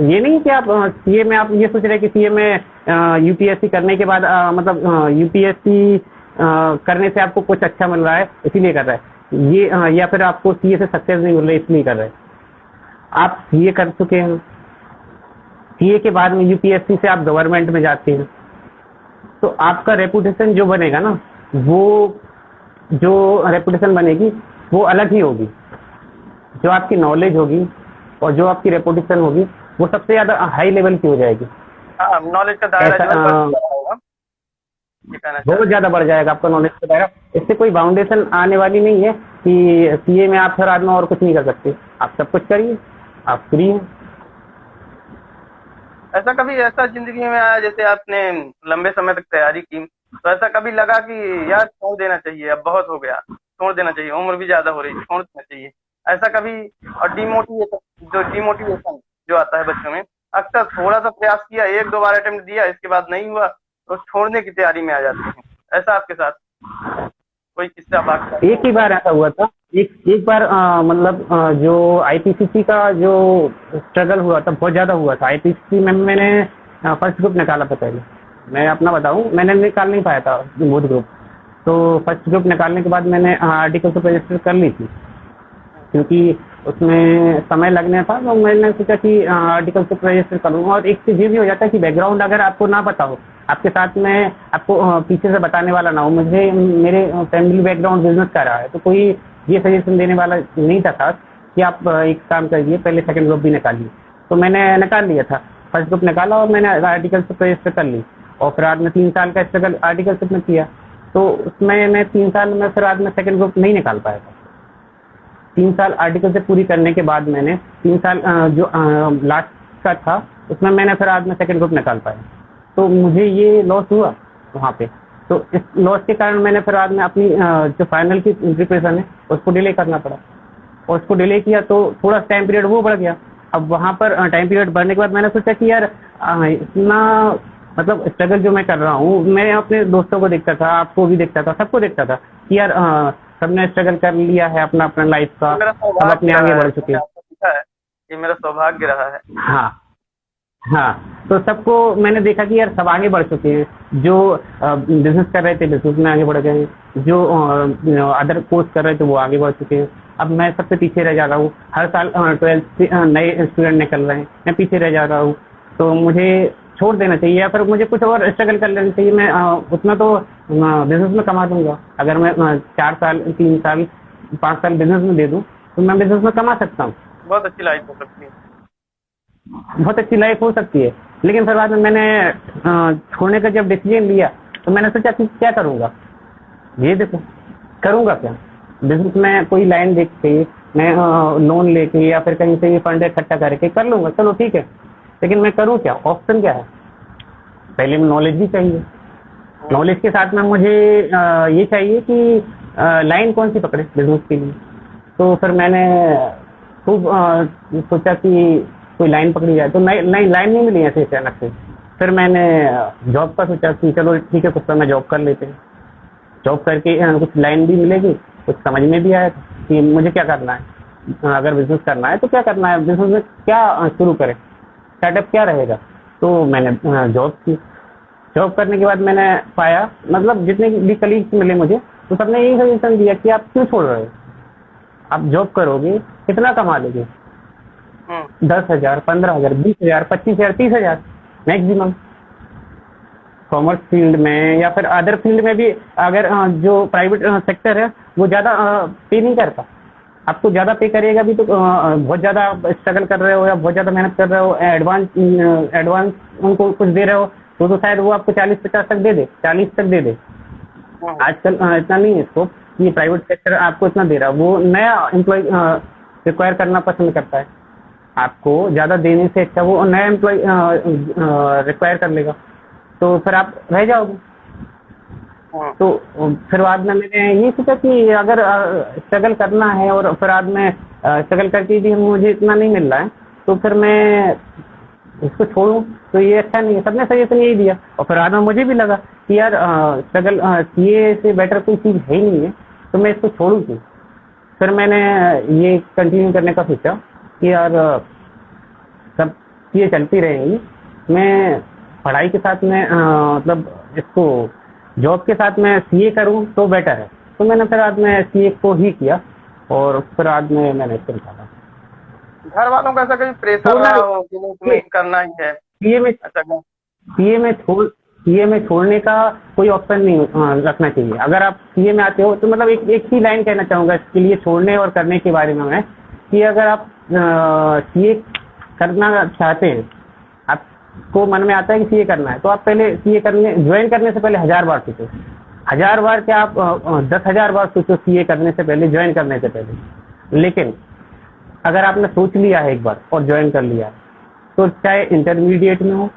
[SPEAKER 1] ये नहीं कि आप सीए में आप ये सोच रहे हैं कि सीए में यूपीएससी करने के बाद मतलब यूपीएससी करने से आपको कुछ अच्छा मिल रहा है इसीलिए कर रहा है ये, या फिर आपको सीए से सक्सेस नहीं मिल रही इसलिए कर रहे हैं। आप सीए कर चुके हैं, सीए के बाद में यूपीएससी से आप गवर्नमेंट में जाते हैं, तो आपका रेपुटेशन जो बनेगा ना, वो जो रेपुटेशन बनेगी वो अलग ही होगी। जो आपकी नॉलेज होगी और जो आपकी रेपुटेशन होगी वो सबसे ज़्यादा हाई लेवल की हो जाएगी।
[SPEAKER 2] हाँ, नॉलेज का दायरा जो है बढ़ जाएगा,
[SPEAKER 1] बहुत ज़्यादा बढ़ जाएगा आपका नॉलेज का दायरा। इससे कोई बाउंडेशन आने वाली नहीं है कि सीए में आप हर आदमी और कुछ नहीं कर सकते। आप सब कुछ करिए, आप फ्री हैं।
[SPEAKER 2] ऐसा कभी ऐसा जिंदगी में आया जैसे आपने लंबे समय तक तैयारी की, तो ऐसा कभी लगा कि यार छोड़ देना चाहिए, अब बहुत हो गया, छोड़ देना चाहिए, उम्र भी ज्यादा हो रही है, छोड़ देना चाहिए, ऐसा कभी? और डिमोटिवेशन जो आता है बच्चों में, अक्सर थोड़ा सा प्रयास किया, 1-2 बार अटेम्प्ट दिया, इसके बाद नहीं हुआ तो छोड़ने की तैयारी में आ जाते हैं। ऐसा आपके साथ कोई किस्सा बात?
[SPEAKER 1] एक ही बार ऐसा हुआ था। एक बार मतलब जो आईपीसीसी का जो स्ट्रगल हुआ था बहुत ज़्यादा हुआ था। आईपीसीसी में मैंने फर्स्ट ग्रुप निकाला था। पहले मैं अपना बताऊं, मैंने निकाल नहीं पाया था बोथ ग्रुप। तो फर्स्ट ग्रुप निकालने के बाद मैंने आर्टिकल से रजिस्टर कर ली थी, क्योंकि उसमें समय लगने था। तो मैंने सोचा कि आर्टिकल से रजिस्टर करूँगा। और एक चीज़ ये भी हो जाता है कि बैकग्राउंड अगर आपको ना पता हो, आपके साथ में आपको पीछे से बताने वाला ना हो। मुझे मेरे फैमिली बैकग्राउंड बिजनेस का रहा है, तो कोई ये सजेशन देने वाला नहीं था खास कि आप एक काम करिए, पहले सेकंड ग्रुप भी निकालिए। तो मैंने निकाल लिया था, फर्स्ट ग्रुप निकाला और मैंने आर्टिकल से रजिस्टर कर ली। और फिर आज में 3 साल का स्ट्रगल आर्टिकल से में किया, तो उसमें मैं 3 साल में फिर आज में सेकंड ग्रुप नहीं निकाल पाया था। 3 साल आर्टिकल से पूरी करने के बाद मैंने 3 साल जो लास्ट का था उसमें मैंने फिर आज में सेकंड ग्रुप निकाल पाया। तो मुझे ये लॉस हुआ वहाँ पे। तो इस लॉस के कारण मैंने फिर आज में अपनी जो फाइनल की प्रिपरेशन है उसको डिले करना पड़ा। और उसको डिले किया तो थोड़ा टाइम पीरियड वो बढ़ गया। अब वहाँ पर टाइम पीरियड बढ़ने के बाद मैंने सोचा कि यार इतना मतलब स्ट्रगल जो मैं कर रहा हूँ, मैं अपने दोस्तों को देखता था, आपको भी देखता था, सबको देखता था कि यार सबने स्ट्रगल कर लिया है अपना अपना लाइफ का, सब अपने आगे बढ़ चुके हैं।
[SPEAKER 2] ये मेरा सौभाग्य रहा है।
[SPEAKER 1] हाँ, तो सबको मैंने देखा कि यार सब आगे बढ़ चुके हैं। जो बिजनेस कर रहे थे बिजनेस में आगे बढ़ गए हैं, जो अदर कोर्स कर रहे थे वो आगे बढ़ चुके हैं। अब मैं सबसे पीछे रह जा रहा हूँ। हर साल 12th से नए स्टूडेंट निकल रहे हैं, मैं पीछे रह जा रहा हूँ। तो मुझे छोड़ देना चाहिए या फिर मुझे कुछ और स्ट्रगल कर लेना चाहिए। मैं उतना तो बिजनेस में कमा दूंगा। अगर मैं 4 साल 3 साल 5 साल बिजनेस में दे दूँ तो मैं बिजनेस में कमा सकता हूँ।
[SPEAKER 2] बहुत अच्छी लाइफ हो सकती है,
[SPEAKER 1] बहुत अच्छी लाइफ हो सकती है। लेकिन फिर बाद में मैंने छोड़ने का जब डिसीजन लिया तो मैंने सोचा कि क्या करूँगा, ये देखो करूँगा क्या। बिजनेस में कोई लाइन देख के मैं लोन लेके या फिर कहीं से फंड इकट्ठा करके कर लूँगा, चलो ठीक है। लेकिन मैं करूँ क्या, ऑप्शन क्या है? पहले में नॉलेज भी चाहिए। नॉलेज के साथ में मुझे ये चाहिए कि लाइन कौन सी पकड़े बिजनेस के लिए। तो फिर मैंने खूब सोचा कि कोई लाइन पकड़ी जाए, तो लाइन नहीं मिली ऐसे अचानक से। फिर मैंने जॉब का सोचा कि चलो ठीक है कुछ समय जॉब कर लेते हैं। जॉब करके कुछ लाइन भी मिलेगी, कुछ समझ में भी आया कि मुझे क्या करना है। अगर बिजनेस करना है तो क्या करना है, बिजनेस में क्या शुरू करें, स्टार्टअप क्या रहेगा। तो मैंने जॉब की। जॉब करने के बाद मैंने पाया, मतलब जितने भी कलीग्स मिले मुझे तो सबने यही सजेशन दिया कि आप क्यों छोड़ रहे हो, आप जॉब करोगे कितना कमा लोगे, 10,000 15,000 20,000 25,000 30,000 मैक्सिमम। कॉमर्स फील्ड में या फिर अदर फील्ड में भी अगर जो प्राइवेट सेक्टर है वो ज़्यादा पे नहीं करता, आपको ज़्यादा पे करेगा भी तो बहुत ज़्यादा आप स्ट्रगल कर रहे हो या बहुत ज़्यादा मेहनत कर रहे हो, एडवांस एडवांस उनको कुछ दे रहे हो तो शायद वो आपको 40-50 तक दे दे, 40 तक दे दे। आजकल इतना नहीं है स्कोप, ये प्राइवेट सेक्टर आपको इतना दे रहा है, वो नया एम्प्लॉय रिक्वायर करना पसंद करता है। आपको ज़्यादा देने से अच्छा वो नया एम्प्लॉय रिक्वायर कर लेगा, तो फिर आप रह जाओगे। तो फिर बाद में मैंने ये सोचा कि अगर स्ट्रगल करना है और फिर बाद में स्ट्रगल करके भी मुझे इतना नहीं मिल रहा है तो फिर मैं इसको छोड़ूं, तो ये अच्छा नहीं है। सबने सजेशन यही दिया और फिर बाद में मुझे भी लगा कि यार स्ट्रगल सीए से बेटर कोई चीज़ है ही नहीं है, तो मैं इसको छोड़ूं क्यों। फिर मैंने ये कंटिन्यू करने का सोचा कि यार सब चीज़ें चलती रहेंगी, मैं पढ़ाई के साथ में मतलब इसको जॉब के साथ में सीए करूं तो बेटर है। तो मैंने फिर बाद में सीए को ही किया और फिर बाद में मैंने इसको निकाला।
[SPEAKER 2] घर वालों का ऐसा कभी प्रेशर रहा हो कि नहीं तुम्हें करना ही है?
[SPEAKER 1] सीए में
[SPEAKER 2] अच्छा
[SPEAKER 1] सीए में छोड़ने का कोई ऑप्शन नहीं रखना चाहिए। अगर आप सीए में आते हो तो मतलब एक ही लाइन कहना चाहूँगा इसके लिए छोड़ने और करने के बारे में मैं, कि अगर आप सीए करना चाहते हैं, आपको मन में आता है कि सीए करना है, तो आप पहले सीए करने ज्वाइन करने से पहले 1000 बार सोचो। 1000 बार क्या आप 10,000 बार सोचो सीए करने से पहले, ज्वाइन करने से पहले। लेकिन अगर आपने सोच लिया है एक बार और ज्वाइन कर लिया, तो चाहे इंटरमीडिएट में हो,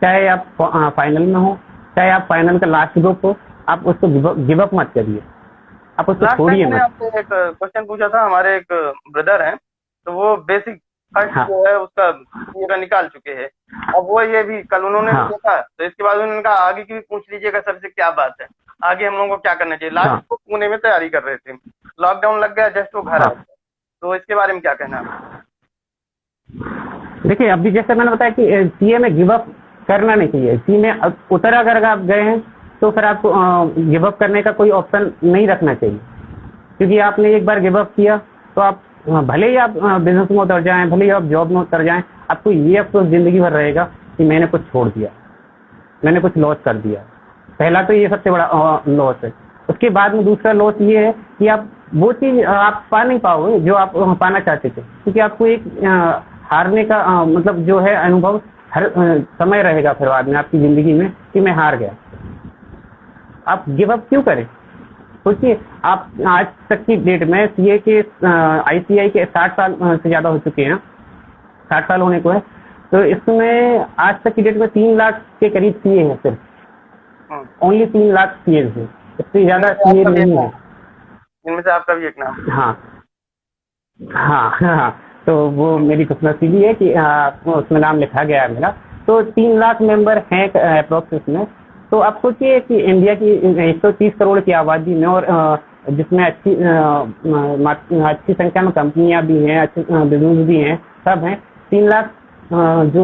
[SPEAKER 1] चाहे आप फाइनल में हो, चाहे आप फाइनल का लास्ट ग्रुप हो, आप उसको गिव अप मत करिए, आप उसको छोड़िए मत।
[SPEAKER 2] आपसे एक क्वेश्चन पूछा था, हमारे एक ब्रदर हैं तो वो बेसिक फर्स्ट जो है उसका सीए का निकाल चुके हैं। अब वो ये भी कल उन्होंने देखा तो इसके बाद उन्होंने कहा आगे की भी पूछ लीजिएगा सर से क्या बात है, आगे हम लोगों को क्या करना चाहिए। लास्ट को पुणे में तैयारी कर रहे थे, लॉकडाउन लग गया, जस्ट वो घर आ गए, तो इसके बारे में क्या कहना है?
[SPEAKER 1] देखिए अभी जैसे मैंने बताया कि सीए में गिव अप करना नहीं चाहिए। सी में उतर अगर आप गए हैं तो फिर आपको गिव अप करने का कोई ऑप्शन नहीं रखना चाहिए, क्योंकि आपने एक बार गिव अप किया तो आप भले ही आप बिजनेस में उतर जाएं, भले ही आप जॉब में उतर जाएं, आपको ये अफसोस जिंदगी भर रहेगा कि मैंने कुछ छोड़ दिया, मैंने कुछ लॉस कर दिया। पहला तो ये सबसे बड़ा लॉस है। उसके बाद में दूसरा लॉस ये है कि आप वो चीज़ आप पा नहीं पाओगे जो आप पाना चाहते थे, क्योंकि आपको एक हारने का मतलब जो है अनुभव हर समय रहेगा फिर बाद में आपकी ज़िंदगी में कि मैं हार गया। आप गिव अप क्यों करें? सोचिए, आप आज तक की डेट में सीए के आईसीआई के 60 साल से ज़्यादा हो चुके हैं, 60 साल होने को है, तो इसमें आज तक की डेट में 3 लाख के करीब सीए हैं, सिर्फ ओनली 3 लाख सीए हैं, इससे ज़्यादा सीए नहीं है।
[SPEAKER 2] इनमें से आपका भी एक नाम?
[SPEAKER 1] हाँ, तो वो मेरी खुशनसीबी है कि उसमें नाम लिखा गया है मेरा। तो 3 लाख मेंबर हैं अप्रोक्स में। तो आप सोचिए कि इंडिया की 130 करोड़ की आबादी में और जिसमें अच्छी संख्या में कंपनियां भी हैं, अच्छे बिजनेस भी हैं, सब हैं, 3 लाख जो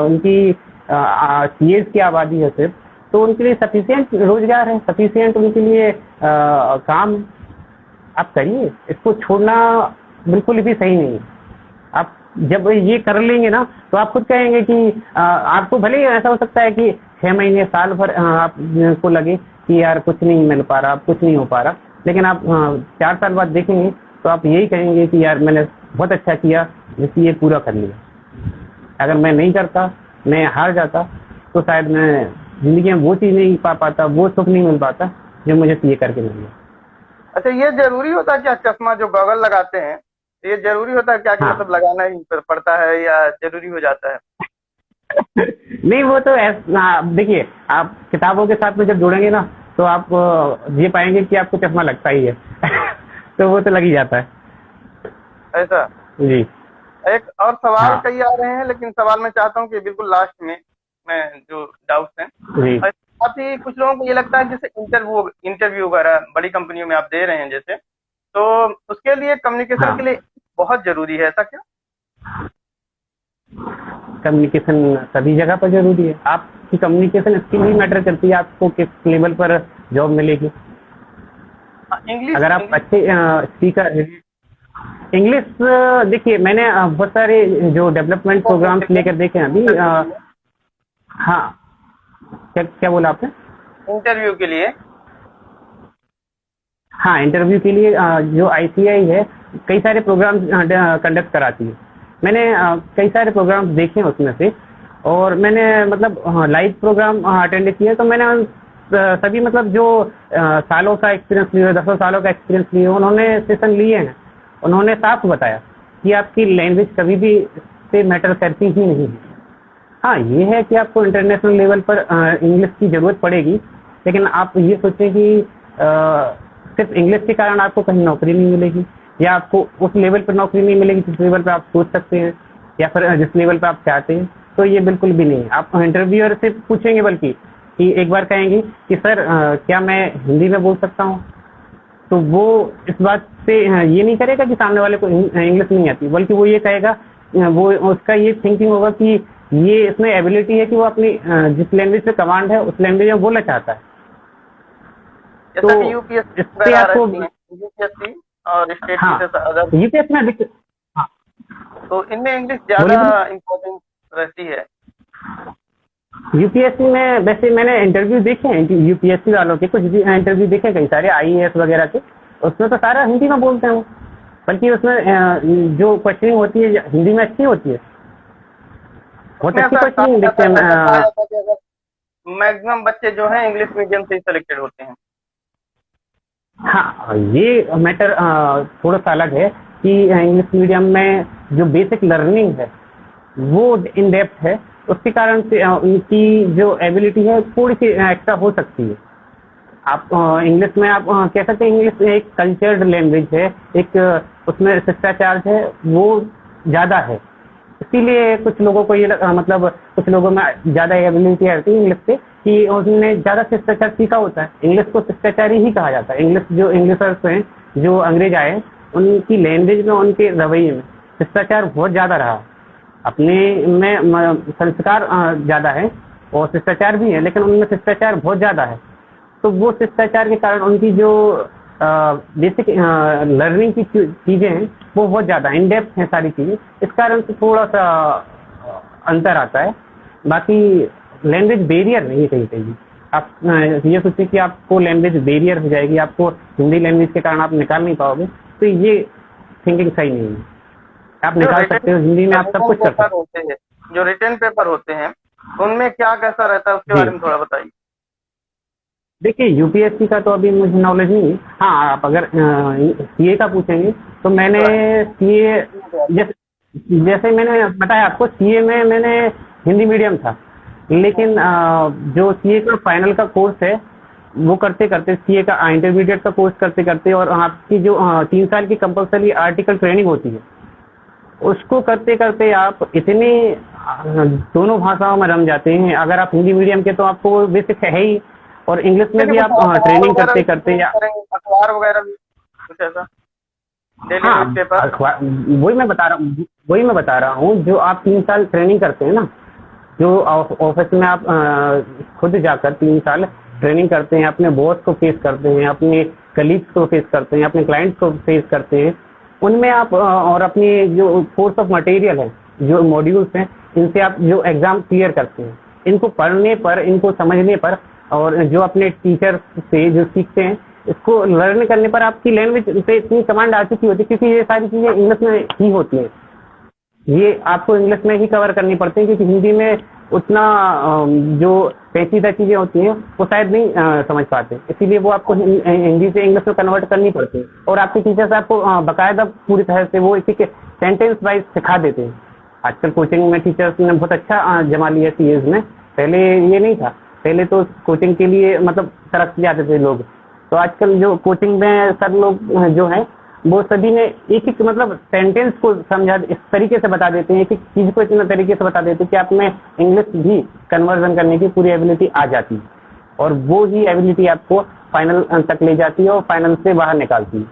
[SPEAKER 1] उनकी सीएज की आबादी है सिर्फ, तो उनके लिए सफिशिएंट रोजगार है, सफिशिएंट उनके लिए काम है। आप करिए, इसको छोड़ना बिल्कुल भी सही नहीं है। आप जब ये कर लेंगे ना तो आप खुद कहेंगे कि आपको भले ही ऐसा हो सकता है कि 6 महीने साल भर आपको लगे कि यार कुछ नहीं मिल पा रहा, कुछ नहीं हो पा रहा, लेकिन आप 4 साल बाद देखेंगे तो आप यही कहेंगे कि यार मैंने बहुत अच्छा किया, जिससे ये पूरा कर लिया। अगर मैं नहीं करता, मैं हार जाता, तो शायद मैं जिंदगी में वो चीज़ नहीं पा पाता, वो सुख नहीं मिल पाता जो मुझे सीए करके मिल गया।
[SPEAKER 2] अच्छा, ये जरूरी होता है क्या चश्मा जो गॉगल लगाते हैं, ये जरूरी होता है क्या कि मतलब लगाना ही पड़ता है या जरूरी हो जाता है?
[SPEAKER 1] नहीं, वो तो देखिए, आप किताबों के साथ में जब जुड़ेंगे ना तो आप ये पाएंगे कि आपको चश्मा लगता ही है। तो वो तो लग ही जाता है।
[SPEAKER 2] ऐसा
[SPEAKER 1] जी।
[SPEAKER 2] एक और सवाल कई आ रहे हैं, लेकिन सवाल मैं चाहता हूँ कि बिल्कुल लास्ट में मैं जो डाउट्स हैं, साथ ही कुछ लोगों को ये लगता है जैसे इंटरव्यू वगैरह बड़ी कंपनियों में आप दे रहे हैं जैसे, तो उसके लिए कम्युनिकेशन के लिए बहुत जरूरी है, ऐसा क्या?
[SPEAKER 1] कम्युनिकेशन सभी जगह पर जरूरी है। आपकी कम्युनिकेशन स्किल ही मैटर करती है, आपको किस लेवल पर जॉब मिलेगी। इंग्लिश, अगर आप अच्छे स्पीकर इंग्लिश, देखिए मैंने बहुत सारे जो डेवलपमेंट प्रोग्राम्स लेकर देखे हैं अभी। हाँ, क्या बोला आपने?
[SPEAKER 2] इंटरव्यू के लिए?
[SPEAKER 1] हाँ, इंटरव्यू के लिए जो आईसीआई है कई सारे प्रोग्राम कंडक्ट कराती है। मैंने कई सारे प्रोग्राम देखे हैं उसमें से, और मैंने मतलब लाइव प्रोग्राम अटेंड किए। तो मैंने सभी मतलब जो सालों का एक्सपीरियंस लिए, 10 सालों का एक्सपीरियंस लिए, उन्होंने सेशन लिए हैं। उन्होंने साफ बताया कि आपकी लैंग्वेज कभी भी से मैटर करती ही नहीं है। हाँ, ये है कि आपको इंटरनेशनल लेवल पर इंग्लिश की ज़रूरत पड़ेगी, लेकिन आप ये सोचें कि सिर्फ इंग्लिश के कारण आपको कहीं नौकरी नहीं मिलेगी, या आपको उस लेवल पर नौकरी नहीं मिलेगी जिस लेवल पर आप सोच सकते हैं, या फिर जिस लेवल पर आप चाहते हैं। तो ये बिल्कुल भी नहीं है। आप इंटरव्यूअर से पूछेंगे बल्कि कि एक बार कहेंगे कि सर क्या मैं हिंदी में बोल सकता हूँ, तो वो इस बात से ये नहीं करेगा कि सामने वाले को इंग्लिश नहीं आती, बल्कि वो ये कहेगा, वो उसका ये थिंकिंग होगा कि ये इसमें एबिलिटी है कि वो अपनी जिस लैंग्वेज पे कमांड है उस लैंग्वेज में बोलना चाहता है।
[SPEAKER 2] जैसा
[SPEAKER 1] तो
[SPEAKER 2] कि यूपीएससी
[SPEAKER 1] इससे आपको,
[SPEAKER 2] यूपीएससी और स्टेट
[SPEAKER 1] हाँ,
[SPEAKER 2] जैसा अदर,
[SPEAKER 1] यूपीएस में अधिक, हाँ,
[SPEAKER 2] तो इनमें इंग्लिश
[SPEAKER 1] बोलिए
[SPEAKER 2] ज्यादा इम्पोर्टेंट रहती है।
[SPEAKER 1] यूपीएससी में। वैसे मैंने इंटरव्यू देखे हैं यूपीएससी वालों के, कुछ इंटरव्यू देखे कई सारे आईएएस वगैरह के, उसमें तो सारा हिंदी में बोलते हैं वो। बल्कि उसमें जो क्वेश्चनिंग होती है हिंदी में अच्छी होती है, बहुत अच्छी क्वेश्चनिंग देखते हैं।
[SPEAKER 2] मैक्सिमम बच्चे जो हैं इंग्लिश मीडियम से ही सिलेक्टेड होते हैं।
[SPEAKER 1] हाँ, ये मैटर थोड़ा सा अलग है कि इंग्लिश मीडियम में जो बेसिक लर्निंग है वो इन डेप्थ है, उसके कारण से उनकी जो एबिलिटी है थोड़ी सी एक्स्ट्रा हो सकती है। आप इंग्लिश में आप कह सकते हैं इंग्लिश एक कल्चर्ड लैंग्वेज है, एक उसमें शिष्टाचार है वो ज़्यादा है, इसीलिए कुछ लोगों को ये मतलब कुछ लोगों में ज़्यादा एबिलिटी आती है इंग्लिश से कि उन्होंने ज़्यादा शिष्टाचार सीखा होता है। इंग्लिश को शिष्टाचारी ही कहा जाता है। इंग्लिश जो इंग्लिशर्स हैं, जो अंग्रेज आए, उनकी लैंग्वेज में, उनके रवैये में शिष्टाचार बहुत ज़्यादा रहा। अपने में संस्कार ज़्यादा है और शिष्टाचार भी है, लेकिन उनमें शिष्टाचार बहुत ज़्यादा है। तो वो शिष्टाचार के कारण उनकी जो बेसिक लर्निंग की चीज़ें हैं वो बहुत ज़्यादा इन डेप्थ हैं सारी चीज़ें, इस कारण से थोड़ा सा अंतर आता है। बाकी लैंग्वेज बैरियर नहीं कही कहीं। आप ये सोचें कि आपको लैंग्वेज बैरियर हो जाएगी, आपको हिंदी लैंग्वेज के कारण आप निकाल नहीं पाओगे, तो ये थिंकिंग सही नहीं है। आप निकाल सकते हो, हिंदी में आप सब कुछ कर सकते
[SPEAKER 2] हैं। जो रिटन पेपर होते हैं उनमें क्या कैसा रहता है उसके बारे में थोड़ा बताइए।
[SPEAKER 1] देखिए, यूपीएससी का तो अभी मुझे नॉलेज नहीं है। हाँ, आप अगर सीए का पूछेंगे तो मैंने सीए जैसे मैंने बताया आपको, सीए में मैंने हिंदी मीडियम था, लेकिन जो सीए का फाइनल का कोर्स है वो करते करते, सीए का इंटरमीडिएट का कोर्स करते करते, और आपकी जो 3 साल की कंपलसरी आर्टिकल ट्रेनिंग होती है उसको करते करते आप इतने दोनों भाषाओं में रम जाते हैं। अगर आप हिंदी मीडियम के तो आपको वो बेसिक है ही, और इंग्लिश में भी आप ट्रेनिंग करते करते, या
[SPEAKER 2] अखबार वगैरह भी कुछ ऐसा, डेली न्यूज़पेपर।
[SPEAKER 1] अखबार, वही मैं बता रहा हूँ जो आप 3 साल ट्रेनिंग करते हैं ना, जो ऑफिस में आप खुद जाकर 3 साल ट्रेनिंग करते हैं, अपने बॉस को फेस करते हैं, अपने कलीग्स को फेस करते हैं, अपने क्लाइंट्स को फेस करते हैं, उनमें आप और अपनी जो कोर्स ऑफ मटेरियल है, जो मॉड्यूल्स हैं, इनसे आप जो एग्ज़ाम क्लियर करते हैं, इनको पढ़ने पर, इनको समझने पर, और जो अपने टीचर से जो सीखते हैं, इसको लर्न करने पर आपकी लैंग्वेज पे इतनी कमांड आ चुकी होती है, क्योंकि ये सारी चीज़ें इंग्लिश में ही होती हैं। ये आपको इंग्लिश में ही कवर करनी पड़ती है, क्योंकि हिंदी में उतना जो पेचीदा चीज़ें होती हैं वो शायद नहीं समझ पाते, इसीलिए वो आपको हिंदी से इंग्लिश में कन्वर्ट करनी पड़ती है। और आपके टीचर्स आपको बाकायदा पूरी तरह से वो इसी के सेंटेंस वाइज सिखा देते हैं। आजकल कोचिंग में टीचर्स ने बहुत अच्छा जमा लिया सीएस में, पहले ये नहीं था। पहले तो कोचिंग के लिए मतलब तरस जाते थे लोग, तो आजकल जो कोचिंग में सब लोग जो हैं वो सभी ने एक एक मतलब सेंटेंस को समझा, इस तरीके से बता देते हैं, एक एक चीज़ को इतना तरीके से बता देते हैं कि आप में इंग्लिश भी कन्वर्जन करने की पूरी एबिलिटी आ जाती है, और वो ही एबिलिटी आपको फाइनल तक ले जाती है और फाइनल से बाहर निकालती है।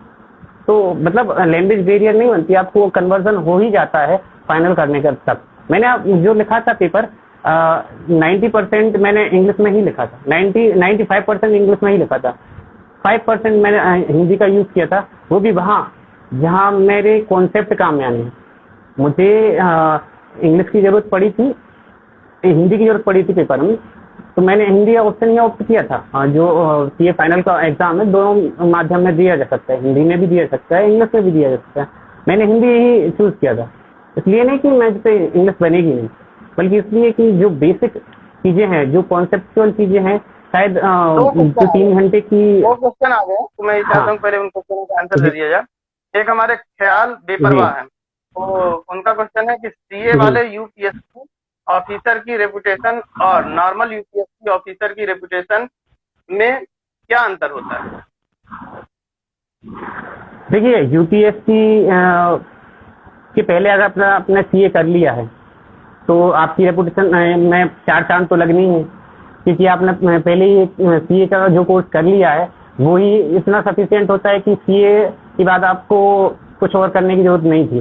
[SPEAKER 1] तो मतलब लैंग्वेज बैरियर नहीं बनती, आपको कन्वर्जन हो ही जाता है फाइनल करने का तक। मैंने जो लिखा था पेपर 90% मैंने इंग्लिश में ही लिखा था, 95% इंग्लिश में ही लिखा था, 5% मैंने हिंदी का यूज़ किया था, वो भी वहाँ जहाँ मेरे कॉन्सेप्ट काम में आने। मुझे इंग्लिश की ज़रूरत पड़ी थी, हिंदी की ज़रूरत पड़ी थी पेपर में, तो मैंने हिंदी ऑप्शन ही ऑप्ट किया था। जो सीए फाइनल का एग्जाम है दोनों माध्यम में दिया जा सकता है, हिंदी में भी दिया जा सकता है, इंग्लिश में भी दिया जा सकता है। मैंने हिंदी ही चूज किया था, इसलिए नहीं कि मैं जैसे इंग्लिश बनेगी नहीं, बल्कि इसलिए कि जो बेसिक चीजें हैं, जो कॉन्सेप्चुअल चीजें हैं, शायद
[SPEAKER 2] दो
[SPEAKER 1] जो
[SPEAKER 2] क्वेश्चन आ
[SPEAKER 1] 3 घंटे की।
[SPEAKER 2] गए, दो क्वेश्चन आ गए, तो मैं ये चाहता
[SPEAKER 1] हाँ
[SPEAKER 2] हूँ पहले उन क्वेश्चनों का आंसर
[SPEAKER 1] जी
[SPEAKER 2] दे दिया जाए। एक हमारे ख्याल
[SPEAKER 1] जी
[SPEAKER 2] बेपरवाह है, तो उनका क्वेश्चन है कि सीए
[SPEAKER 1] जी।
[SPEAKER 2] वाले यूपीएससी ऑफिसर की रेपुटेशन और नॉर्मल यूपीएससी ऑफिसर की रेपुटेशन में क्या अंतर होता है?
[SPEAKER 1] देखिए यूपीएससी के पहले अगर अपना सीए कर लिया है तो आपकी रेपुटेशन में 4 चांद तो लगनी है, क्योंकि आपने पहले ही सीए का जो कोर्स कर लिया है वो ही इतना सफिशिएंट होता है कि सीए के बाद आपको कुछ और करने की जरूरत नहीं थी।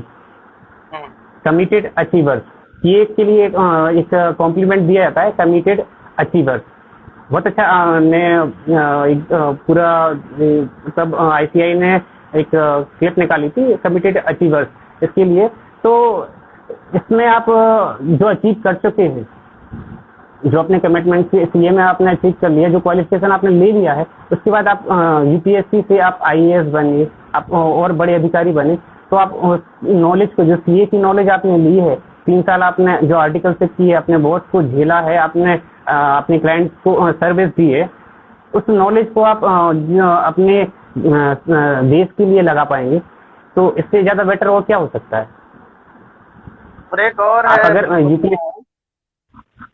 [SPEAKER 2] हम्म,
[SPEAKER 1] कमिटेड अचीवर्स, सीए के लिए एक कॉम्प्लीमेंट दिया जाता है, कमिटेड अचीवर्स। बहुत अच्छा एक पूरा सब आईसीआई ने एक क्लिप निकाली थी कमिटेड अचीवर्स इसके लिए। तो इसमें आप जो अचीव कर चुके हैं, जो अपने कमिटमेंट से सीए में आपने अचीव कर लिया, जो क्वालिफिकेशन आपने ले लिया है, उसके बाद आप यूपीएससी से आप आईएएस बने, आप और बड़े अधिकारी बने, तो आप नॉलेज को, जो सीए की नॉलेज आपने ली है, 3 साल आपने जो आर्टिकलशिप की है, अपने बॉस को झेला है, आपने अपने क्लाइंट को सर्विस दी है, उस नॉलेज को आप अपने देश के लिए लगा पाएंगे। तो इससे ज्यादा बेटर और क्या हो सकता है?
[SPEAKER 2] और एक और
[SPEAKER 1] आप
[SPEAKER 2] है,
[SPEAKER 1] अगर यूपीएससी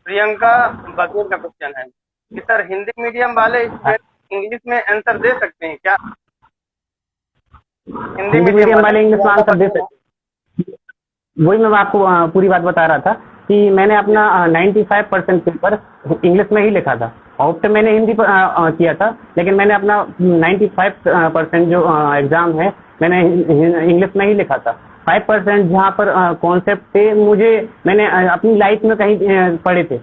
[SPEAKER 2] प्रियंका बघेल का क्वेश्चन है कि सर हिंदी मीडियम वाले स्टूडेंट इंग्लिश में आंसर दे सकते हैं क्या? हिंदी
[SPEAKER 1] मीडियम वाले इंग्लिश में आंसर दे सकते, वही मैं आपको पूरी बात बता रहा था कि मैंने अपना 95% पेपर इंग्लिश में ही लिखा था। ऑप्ट मैंने हिंदी पर किया था, लेकिन मैंने अपना 95% जो एग्जाम है मैंने इंग्लिश में ही लिखा था। 5% जहाँ पर कॉन्सेप्ट थे, मैंने अपनी लाइफ में कहीं पढ़े थे,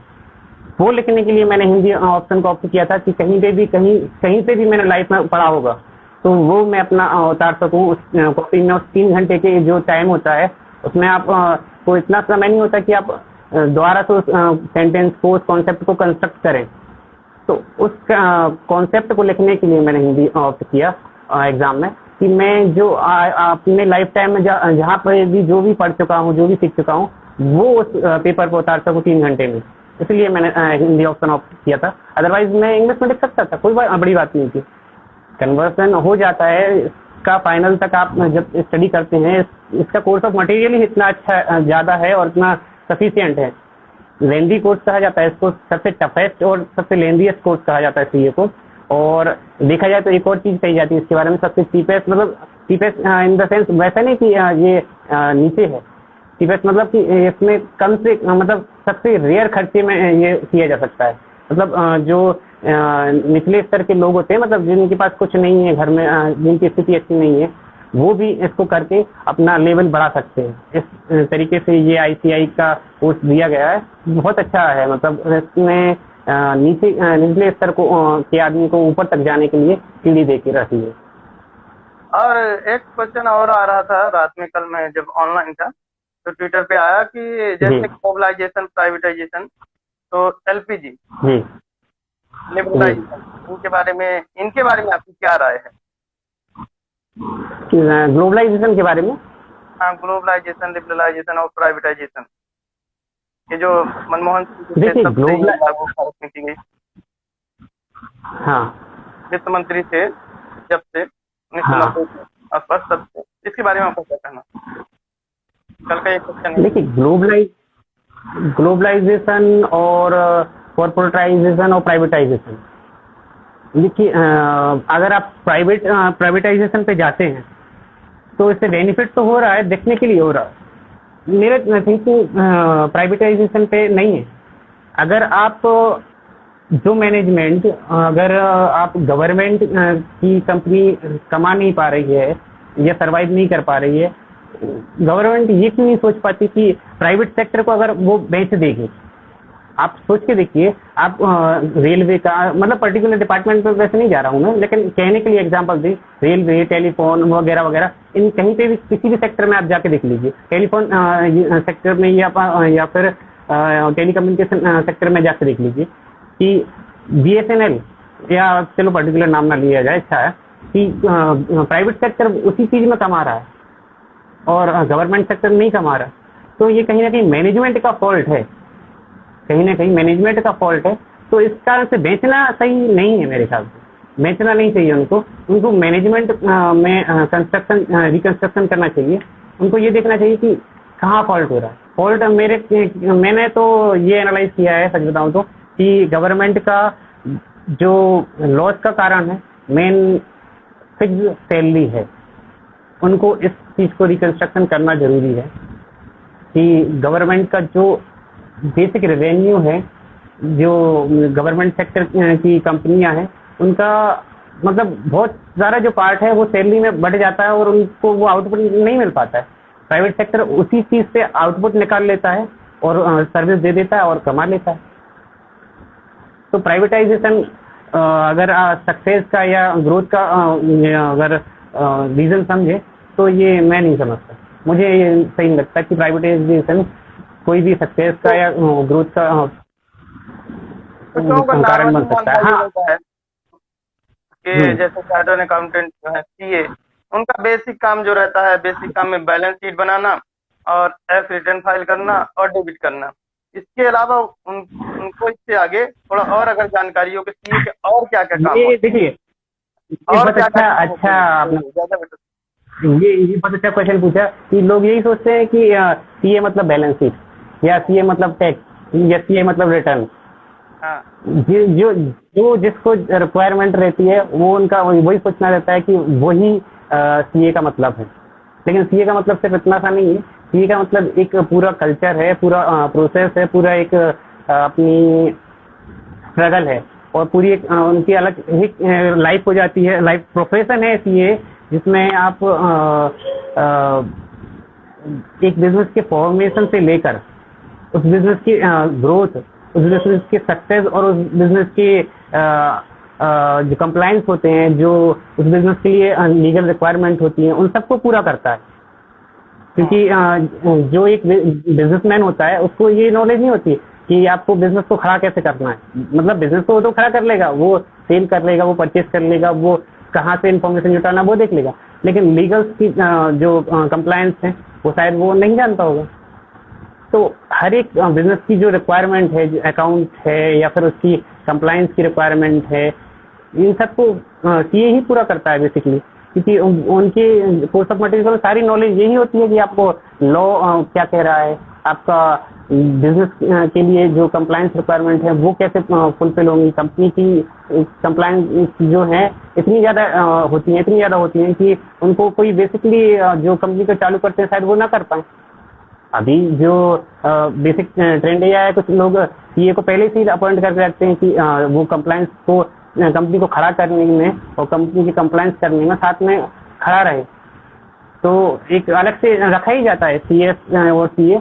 [SPEAKER 1] वो लिखने के लिए मैंने हिंदी ऑप्शन को ऑप्ट किया था कि कहीं पे भी कहीं पे भी मैंने लाइफ में पढ़ा होगा तो वो मैं अपना उतार सकूं उस कॉपी में। उस 3 घंटे के जो टाइम होता है उसमें आप को इतना समय नहीं होता कि आप दोबारा से उस सेंटेंस को, उस कॉन्सेप्ट को कंस्ट्रक्ट करें। तो उस कॉन्सेप्ट को लिखने के लिए मैंने हिंदी ऑप्ट किया एग्जाम में, कि मैं जो अपने लाइफ टाइम में जहाँ पर भी जो भी पढ़ चुका हूँ, जो भी सीख चुका हूँ, वो उस पेपर पर उतार सकूँ 3 घंटे में। इसलिए मैंने हिंदी ऑप्शन ऑप्ट किया था। अदरवाइज मैं इंग्लिश में लिख सकता था, कोई बड़ी बात नहीं थी। कन्वर्सन हो जाता है, इसका फाइनल तक आप जब स्टडी करते हैं, इसका कोर्स ऑफ मटेरियल ही इतना अच्छा ज़्यादा है और इतना सफिशिएंट है। लेंदी कोर्स कहा जाता है इसको, सबसे टफेस्ट और सबसे लेंदीएस्ट कोर्स कहा जाता है सीए को। और देखा जाए तो एक और चीज़ कही जाती है इसके बारे में, सबसे चीपेस्ट, मतलब चीपेस्ट इन द सेंस वैसा नहीं कि ये नीचे है। चीपेस्ट मतलब कि इसमें कम से मतलब सबसे रेयर खर्चे में ये किया जा सकता है। मतलब जो निचले स्तर के लोग होते हैं, मतलब जिनके पास कुछ नहीं है घर में, जिनकी स्थिति अच्छी नहीं है, वो भी इसको करके अपना लेवल बढ़ा सकते हैं। इस तरीके से ये आईसीआई का कोर्स दिया गया है, बहुत अच्छा है। मतलब इसमें निचले स्तर को के आदमी को ऊपर तक जाने के लिए सीढ़ी दे के रखी है।
[SPEAKER 2] और एक क्वेश्चन और आ रहा था रात में, कल मैं जब ऑनलाइन था तो ट्विटर पे आया कि जैसे ग्लोबलाइजेशन, प्राइवेटाइजेशन, तो एलपीजी, लिबरलाइजेशन, इनके बारे में आपकी क्या राय है?
[SPEAKER 1] ग्लोबलाइजेशन के बारे में?
[SPEAKER 2] हाँ, ग्लोबलाइजेशन, लिबरलाइजेशन और प्राइवेटाइजेशन, ये जो मनमोहन सिंह
[SPEAKER 1] देखिए
[SPEAKER 2] लागू की गई,
[SPEAKER 1] हाँ,
[SPEAKER 2] वित्त मंत्री थे जब से 1990 के आसपास, तब से, इसके बारे में आपको क्या कहना? कल का एक क्वेश्चन है।
[SPEAKER 1] देखिए ग्लोबलाइजेशन और कॉर्पोरेटाइजेशन और प्राइवेटाइजेशन, देखिए अगर आप प्राइवेटाइजेशन पे जाते हैं तो इससे बेनिफिट तो हो रहा है, देखने के लिए हो रहा है। मेरे थिंकिंग प्राइवेटाइजेशन पे नहीं है। अगर आप जो मैनेजमेंट, अगर आप गवर्नमेंट की कंपनी कमा नहीं पा रही है या सरवाइव नहीं कर पा रही है, गवर्नमेंट ये क्यों नहीं सोच पाती कि प्राइवेट सेक्टर को अगर वो बेच देगी। आप सोच के देखिए, आप रेलवे का, मतलब पर्टिकुलर डिपार्टमेंट में वैसे नहीं जा रहा हूँ मैं, लेकिन कहने के लिए एग्जांपल दी, रेलवे, टेलीफोन वगैरह वगैरह, इन कहीं पे भी किसी भी सेक्टर में आप जाके देख लीजिए, टेलीफोन सेक्टर में या फिर टेलीकम्युनिकेशन सेक्टर में जाके देख लीजिए, कि BSNL या चलो पर्टिकुलर नाम ना लिया जाए, अच्छा है कि प्राइवेट सेक्टर उसी चीज में कमा रहा है और गवर्नमेंट सेक्टर नहीं कमा रहा। तो ये कहीं ना कहीं मैनेजमेंट का फॉल्ट है, कहीं ना कहीं मैनेजमेंट का फॉल्ट है। तो इस कारण से बेचना सही नहीं है मेरे ख्याल से, बेचना नहीं चाहिए उनको। उनको मैनेजमेंट में कंस्ट्रक्शन रिकंस्ट्रक्शन करना चाहिए। उनको ये देखना चाहिए कि कहाँ फॉल्ट हो रहा है। फॉल्ट मैंने तो ये एनालाइज किया है, सच बताऊं तो, कि गवर्नमेंट का जो लॉस का कारण है मेन फिक्स सैलरी है। उनको इस चीज को रिकंस्ट्रक्शन करना जरूरी है कि गवर्नमेंट का जो बेसिक रेवेन्यू है, जो गवर्नमेंट सेक्टर की कंपनियां हैं, उनका मतलब बहुत सारा जो पार्ट है वो सैलरी में बढ़ जाता है और उनको वो आउटपुट नहीं मिल पाता है। प्राइवेट सेक्टर उसी चीज से आउटपुट निकाल लेता है और सर्विस दे देता है और कमा लेता है। तो प्राइवेटाइजेशन अगर सक्सेस का या ग्रोथ का अगर रीजन समझे तो ये मैं नहीं समझता। मुझे ये सही नहीं लगता कि प्राइवेटाइजेशन कोई भी सक्सेस का या ग्रोथ का
[SPEAKER 2] कुछ लोगों का
[SPEAKER 1] कारण बन
[SPEAKER 2] नॉर्मली
[SPEAKER 1] सकता है।
[SPEAKER 2] मानना ये
[SPEAKER 1] हाँ,
[SPEAKER 2] होता है कि जैसे चार्टर्ड अकाउंटेंट जो है, सीए, उनका बेसिक काम जो रहता है, बेसिक काम में बैलेंस शीट बनाना और एफ रिटर्न फाइल करना और डेबिट करना। इसके अलावा उनको इससे आगे थोड़ा और अगर जानकारी हो कि सीए के और क्या क्या काम
[SPEAKER 1] ये
[SPEAKER 2] होते
[SPEAKER 1] देखिए,
[SPEAKER 2] हैं
[SPEAKER 1] ये
[SPEAKER 2] और
[SPEAKER 1] बहुत
[SPEAKER 2] क्या क्या काम होते
[SPEAKER 1] अच्छा
[SPEAKER 2] हैं,
[SPEAKER 1] आपने
[SPEAKER 2] तो ज्यादा बेटर।
[SPEAKER 1] ये बहुत अच्छा क्वेश्चन पूछा कि लोग यही सोचते हैं कि सीए मतलब बैलेंस शीट या सीए मतलब टैक्स या सीए मतलब रिटर्न।
[SPEAKER 2] हाँ
[SPEAKER 1] जो जो जो जिसको रिक्वायरमेंट रहती है वो उनका वही सोचना रहता है कि वही सीए का मतलब है। लेकिन सीए का मतलब सिर्फ इतना सा नहीं है। सीए का मतलब एक पूरा कल्चर है, पूरा प्रोसेस है, पूरा एक अपनी स्ट्रगल है और पूरी एक उनकी अलग ही लाइफ हो जाती है। लाइफ प्रोफेशन है सीए, जिसमें आप एक बिजनेस के फॉर्मेशन से लेकर उस बिजनेस की ग्रोथ, उस बिजनेस की सक्सेस और उस बिजनेस के जो कंप्लायंस होते हैं, जो उस बिजनेस के लिए लीगल रिक्वायरमेंट होती हैं, उन सबको पूरा करता है। क्योंकि जो एक बिजनेसमैन होता है उसको ये नॉलेज नहीं होती कि आपको बिजनेस को खड़ा कैसे करना है। मतलब बिजनेस को वो तो खड़ा कर लेगा, वो सेल कर लेगा, वो परचेज कर लेगा, वो कहाँ से इन्फॉर्मेशन जुटाना वो देख लेगा। लेकिन लीगल की जो कंप्लायंस है वो शायद वो नहीं जानता होगा। तो हर एक बिजनेस की जो रिक्वायरमेंट है, जो अकाउंट है या फिर उसकी कंप्लायंस की रिक्वायरमेंट है, इन सबको सीए ही पूरा करता है बेसिकली। क्योंकि उनके कोर्स ऑफ मटेरियल में सारी नॉलेज यही होती है कि आपको लॉ क्या कह रहा है, आपका बिजनेस के लिए जो कंप्लायंस रिक्वायरमेंट है वो कैसे फुलफिल होंगी। कंपनी की कंप्लायंस जो है इतनी ज़्यादा होती हैं कि उनको कोई बेसिकली जो कंपनी को चालू करते हैं शायद वो ना कर पाए। अभी जो बेसिक ट्रेंड ये है, कुछ लोग सीए को पहले से ही अपॉइंट करके रखते हैं कि वो कंप्लायंस को कंपनी को खड़ा करने में और कंपनी की कंप्लायंस करने में साथ में खड़ा रहे। तो एक अलग से रखा ही जाता है सीएस और सीए,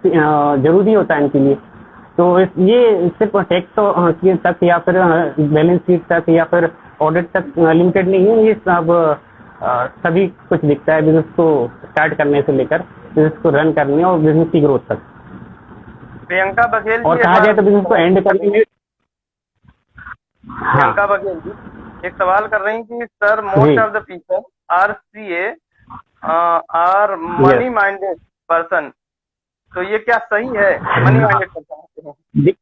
[SPEAKER 1] जरूरी होता है इनके लिए। तो ये सिर्फ टैक्स तक या फिर बैलेंस शीट तक या फिर ऑडिट तक लिमिटेड नहीं है। ये सब सभी कुछ दिखता है, बिजनेस को स्टार्ट करने से लेकर बिजनेस को रन करने और बिजनेस की ग्रोथ तक।
[SPEAKER 2] प्रियंका बघेल
[SPEAKER 1] और
[SPEAKER 2] जी,
[SPEAKER 1] कहा जाए तो बिजनेस को एंड करने में
[SPEAKER 2] प्रियंका बघेल जी एक सवाल कर रही कि sir, most of the people are CA are money minded person, तो ये क्या सही है? Money minded person.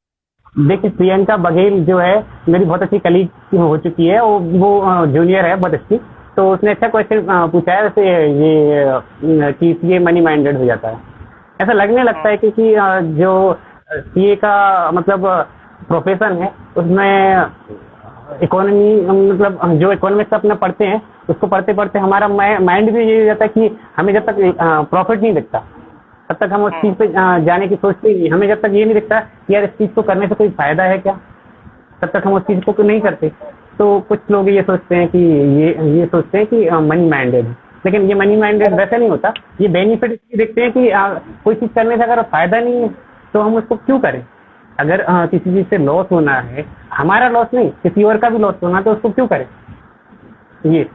[SPEAKER 1] देखिए, प्रियंका बघेल जो है मेरी बहुत अच्छी कलीग हो चुकी है, वो जूनियर है बहुत अच्छी। तो उसने अच्छा क्वेश्चन पूछा है वैसे ये कि सीए मनी माइंडेड हो जाता है। ऐसा लगने लगता है क्योंकि जो सीए का मतलब प्रोफेशन है उसमें इकोनॉमी, मतलब जो इकोनॉमिक्स अपना पढ़ते हैं उसको पढ़ते पढ़ते हमारा माइंड भी ये हो जाता है कि हमें जब तक प्रॉफिट नहीं दिखता तब तक हम उस चीज़ पे जाने की सोचते ही नहीं। हमें जब तक ये नहीं दिखता कि यार इस चीज़ को करने से कोई फायदा है क्या, तब तक हम उस चीज़ को नहीं करते। तो कुछ लोग ये सोचते हैं कि ये सोचते हैं कि मनी माइंडेड, लेकिन ये मनी माइंडेड वैसा नहीं होता। ये बेनिफिट इसलिए देखते हैं कि कोई चीज़ करने से अगर फायदा नहीं है तो हम उसको क्यों करें। अगर किसी चीज़ से लॉस होना है, हमारा लॉस नहीं किसी और का भी लॉस होना, तो उसको क्यों करें। ये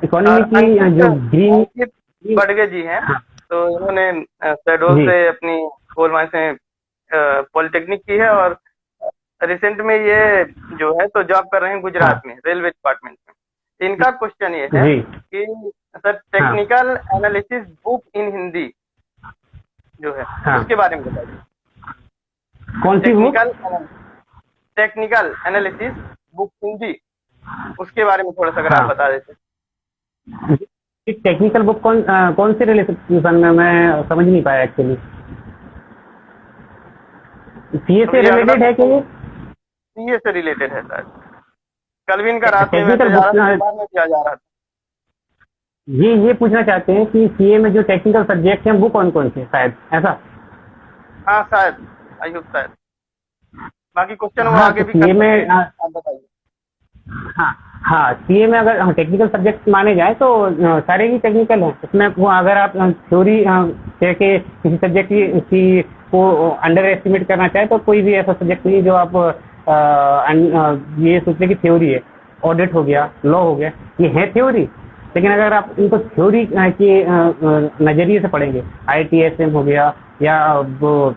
[SPEAKER 1] इकोनॉमी की जो ग्रीन
[SPEAKER 2] बड़गे जी हैं, तो इन्होंने शहडोल से अपनी गोलमाई से पॉलिटेक्निक की है और रिसेंट में ये जो है तो जॉब कर रहे हैं
[SPEAKER 1] हाँ
[SPEAKER 2] गुजरात में रेलवे डिपार्टमेंट में। इनका क्वेश्चन ये है
[SPEAKER 1] जी।
[SPEAKER 2] कि सर
[SPEAKER 1] हाँ
[SPEAKER 2] technical analysis book in Hindi जो है
[SPEAKER 1] हाँ।
[SPEAKER 2] उसके बारे में बताइए।
[SPEAKER 1] कौन सी book?
[SPEAKER 2] Technical technical analysis book Hindi उसके बारे में थोड़ा सा अगर आप
[SPEAKER 1] हाँ,
[SPEAKER 2] बता देते।
[SPEAKER 1] टेक्निकल बुक कौन से रिलेशन में, मैं समझ नहीं पाया एक्चुअली। सीए
[SPEAKER 2] तो
[SPEAKER 1] से
[SPEAKER 2] ये अगला
[SPEAKER 1] रिलेटेड है कि ये?
[SPEAKER 2] सीए से रिलेटेड है सर। कल भी इनका रात में
[SPEAKER 1] टेक्निकल
[SPEAKER 2] मैसेज आ रहा
[SPEAKER 1] बुक,
[SPEAKER 2] था, सुबह में भी आ जा रहा था।
[SPEAKER 1] ये पूछना चाहते हैं कि सीए में जो टेक्निकल सब्जेक्ट हैं वो कौन कौन से, शायद ऐसा।
[SPEAKER 2] हाँ शायद, आई होप शायद। बाकी क्वेश्चन वो
[SPEAKER 1] हाँ
[SPEAKER 2] आगे
[SPEAKER 1] तो
[SPEAKER 2] भी कर
[SPEAKER 1] सीए
[SPEAKER 2] सकते
[SPEAKER 1] में
[SPEAKER 2] हैं, आप बताइए।
[SPEAKER 1] हाँ हाँ, सीए में अगर टेक्निकल सब्जेक्ट माने जाए तो सारे ही टेक्निकल हैं इसमें। वो अगर आप थ्योरी के किसी सब्जेक्ट की को अंडर एस्टिमेट करना चाहे तो कोई भी ऐसा सब्जेक्ट नहीं जो आप ये सोचते कि थ्योरी है। ऑडिट हो गया, लॉ हो गया, ये है थ्योरी। लेकिन अगर आप इनको थ्योरी के नज़रिए से पढ़ेंगे, आईटीएसएम हो गया या वो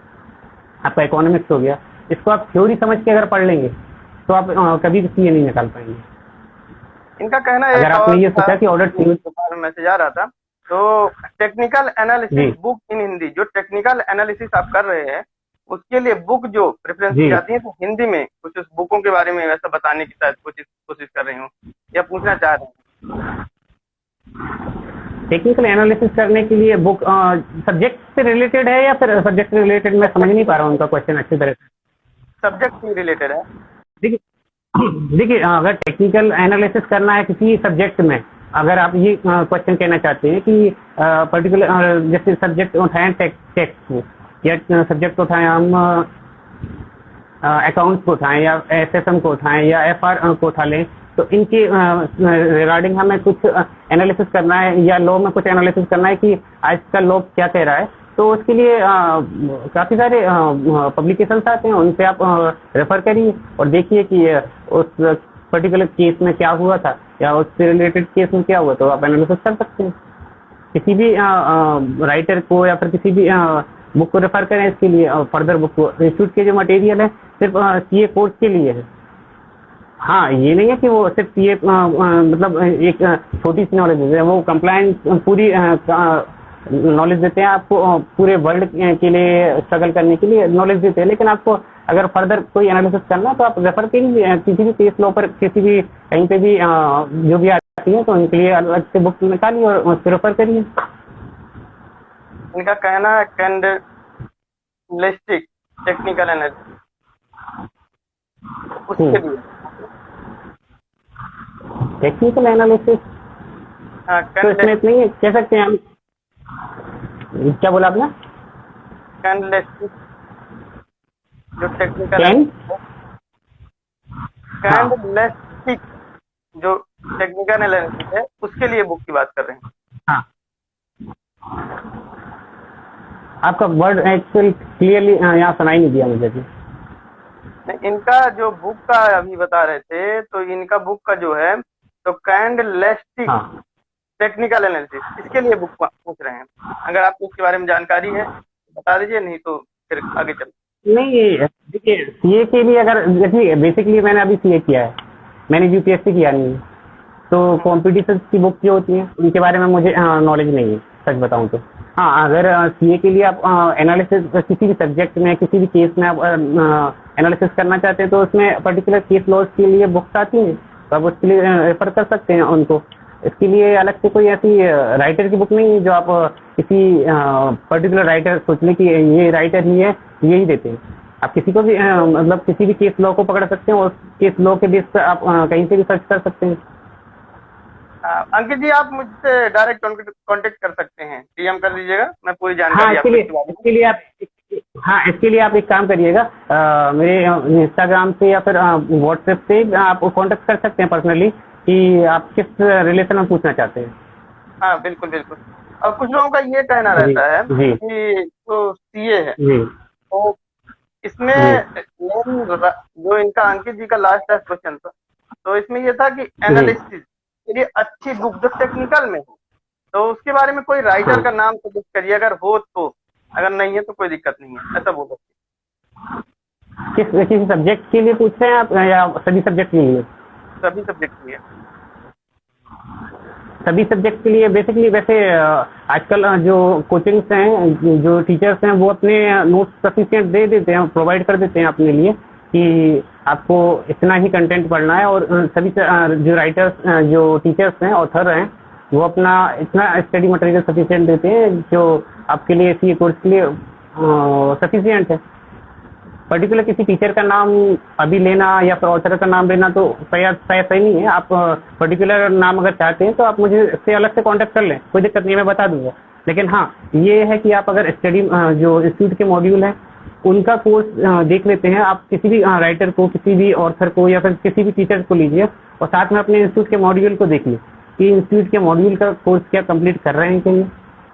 [SPEAKER 1] आपका इकोनॉमिक्स हो गया, इसको आप थ्योरी समझ के अगर पढ़ लेंगे तो आप कभी भी सीए नहीं निकाल पाएंगे।
[SPEAKER 2] इनका कहना
[SPEAKER 1] अगर
[SPEAKER 2] एक
[SPEAKER 1] आपने
[SPEAKER 2] और
[SPEAKER 1] ये
[SPEAKER 2] था,
[SPEAKER 1] सोचा कि ऑर्डर थ्योरी।
[SPEAKER 2] दोपहर में मैसेज आ रहा था, तो टेक्निकल एनालिसिस
[SPEAKER 1] जी
[SPEAKER 2] बुक इन हिंदी, जो टेक्निकल एनालिसिस आप कर रहे हैं उसके लिए बुक जो प्रेफरेंस दी
[SPEAKER 1] जी,
[SPEAKER 2] जाती है तो हिंदी में कुछ उस बुकों के बारे में वैसा बताने की शायद कोशिश कर रही हूँ या पूछना चाह रहे हैं।
[SPEAKER 1] टेक्निकल एनालिसिस करने के लिए बुक सब्जेक्ट से रिलेटेड है या फिर सब्जेक्ट से रिलेटेड, मैं समझ नहीं पा रहा हूँ उनका क्वेश्चन अच्छी तरह से।
[SPEAKER 2] सब्जेक्ट से रिलेटेड है।
[SPEAKER 1] देखिए देखिए, अगर टेक्निकल एनालिसिस करना है किसी सब्जेक्ट में, अगर आप ये क्वेश्चन कहना चाहते हैं कि पर्टिकुलर जैसे सब्जेक्ट उठाएं टेक्स्ट या सब्जेक्ट उठाएं हम अकाउंट्स को उठाएं या एसएसएम को उठाएं या एफआर को उठा लें, तो इनके रिगार्डिंग हमें कुछ एनालिसिस करना है या लॉ में कुछ एनालिसिस करना है कि आज का लॉ क्या कह रहा है, तो उसके लिए काफ़ी सारे पब्लिकेशंस आते हैं, उनसे आप रेफर करिए और देखिए कि उस पर्टिकुलर केस में क्या हुआ था या उससे रिलेटेड केस में क्या हुआ, तो आप एनालिसिस कर सकते हैं। किसी भी राइटर को या फिर किसी भी बुक को रेफर करें इसके लिए, फर्दर बुक को। इंस्टीट्यूट के जो मटेरियल है सिर्फ सीए कोर्स के लिए है। हाँ, ये नहीं है कि वो सिर्फ सीए मतलब एक छोटी सी नॉलेज देते हैं, वो कंप्लायंस पूरी नॉलेज देते हैं आपको, पूरे वर्ल्ड के लिए स्ट्रगल करने के लिए नॉलेज देते हैं। लेकिन आपको अगर फर्दर कोई एनालिसिस करना है तो आप रेफर कीजिए किसी भी केस लॉ पर, किसी भी कहीं पे भी जो भी आती है तो उनके लिए अलग से बुक निकालिए और उसको रेफर करिए।
[SPEAKER 2] इनका कहना है कैंडलिस्टिक टेक्निकल एनालिसिस उसके लिए।
[SPEAKER 1] टेक्निकल एनालिसिस
[SPEAKER 2] हाँ
[SPEAKER 1] तो इसमें इतनी कह सकते हैं हम। क्या बोला आपने?
[SPEAKER 2] कैंडलिस्टिक जो टेक्निकल कैंडलिस्टिक जो टेक्निकल एनालिसिस है उसके लिए बुक की बात कर रहे हैं।
[SPEAKER 1] हाँ, आपका वर्ड एक्चुअली क्लियरली यहाँ सुनाई नहीं दिया मुझे भी।
[SPEAKER 2] इनका जो बुक का अभी बता रहे थे, तो इनका बुक का जो है तो कैंडलिस्टिक टेक्निकल एनालिसिस इसके लिए बुक पूछ रहे हैं। अगर आपको इसके बारे में जानकारी है बता दीजिए, नहीं तो फिर आगे चलते।
[SPEAKER 1] नहीं, देखिए सीए के लिए अगर जैसे बेसिकली मैंने अभी सीए किया है, मैंने यूपीएससी किया नहीं है, तो कॉम्पिटिशन की बुक जो होती है उनके बारे में मुझे नॉलेज नहीं है, सच बताऊं तो। हाँ, अगर सीए के लिए आप एनालिसिस किसी भी सब्जेक्ट में, किसी भी केस में आप एनालिसिस करना चाहते हैं तो उसमें पर्टिकुलर केस लॉज के लिए बुक्स आती हैं, तो आप उसके लिए रेफर कर सकते हैं उनको। इसके लिए अलग से कोई ऐसी राइटर की बुक नहीं है जो आप किसी पर्टिकुलर राइटर सोच लें कि ये राइटर ही है, यही देते हैं। आप किसी को भी मतलब किसी भी केस लॉ को पकड़ सकते हैं और केस लॉ के बेस पर आप कहीं से भी सर्च कर सकते हैं।
[SPEAKER 2] अंकित जी, आप मुझसे डायरेक्ट कांटेक्ट कर सकते हैं, डीएम कर दीजिएगा, मैं पूरी
[SPEAKER 1] हाँ,
[SPEAKER 2] जानकारी
[SPEAKER 1] इसके लिए आप एक काम करिएगा, मेरे इंस्टाग्राम से या फिर व्हाट्सएप से आप कांटेक्ट कर सकते हैं पर्सनली कि आप किस रिलेशन में पूछना चाहते हैं।
[SPEAKER 2] हाँ बिल्कुल बिल्कुल। और कुछ लोगों का ये कहना रहता है कि जो सीए है तो इसमें जो इनका अंकित जी का लास्ट क्वेश्चन था, तो इसमें ये था कि एनालिसिस के लिए अच्छी बुक जो टेक्निकल में हो, तो उसके बारे में कोई राइटर का नाम सजेस्ट करिए अगर हो तो, अगर नहीं है तो कोई दिक्कत नहीं है, ऐसा बोल सकते।
[SPEAKER 1] किसी सब्जेक्ट के लिए पूछ रहे हैं आप या सभी सब्जेक्ट के लिए?
[SPEAKER 2] सभी सब्जेक्ट के लिए।
[SPEAKER 1] सभी सब्जेक्ट के लिए बेसिकली वैसे आजकल जो कोचिंग्स हैं, जो टीचर्स हैं, वो अपने नोट्स सफिशिएंट दे देते हैं, प्रोवाइड कर देते हैं अपने लिए कि आपको इतना ही कंटेंट पढ़ना है। और सभी जो राइटर्स, जो टीचर्स हैं, ऑथर हैं, वो अपना इतना स्टडी मटेरियल सफिशिएंट देते हैं जो आपके लिए इसी कोर्स के लिए सफिशिएंट है। पर्टिकुलर किसी टीचर का नाम अभी लेना या फिर ऑथर का नाम लेना तो शायद सही नहीं है। आप पर्टिकुलर नाम अगर चाहते हैं तो आप मुझे इससे अलग से कांटेक्ट कर लें, कोई दिक्कत नहीं है, मैं बता दूंगा। लेकिन हाँ, ये है कि आप अगर स्टडी जो इंस्टीट्यूट के मॉड्यूल हैं उनका कोर्स देख लेते हैं, आप किसी भी राइटर को, किसी भी ऑथर को या फिर किसी भी टीचर को लीजिए और साथ में अपने इंस्टीट्यूट के मॉड्यूल को देखिए कि इंस्टीट्यूट के मॉड्यूल का कोर्स क्या कंप्लीट कर रहे हैं कि नहीं।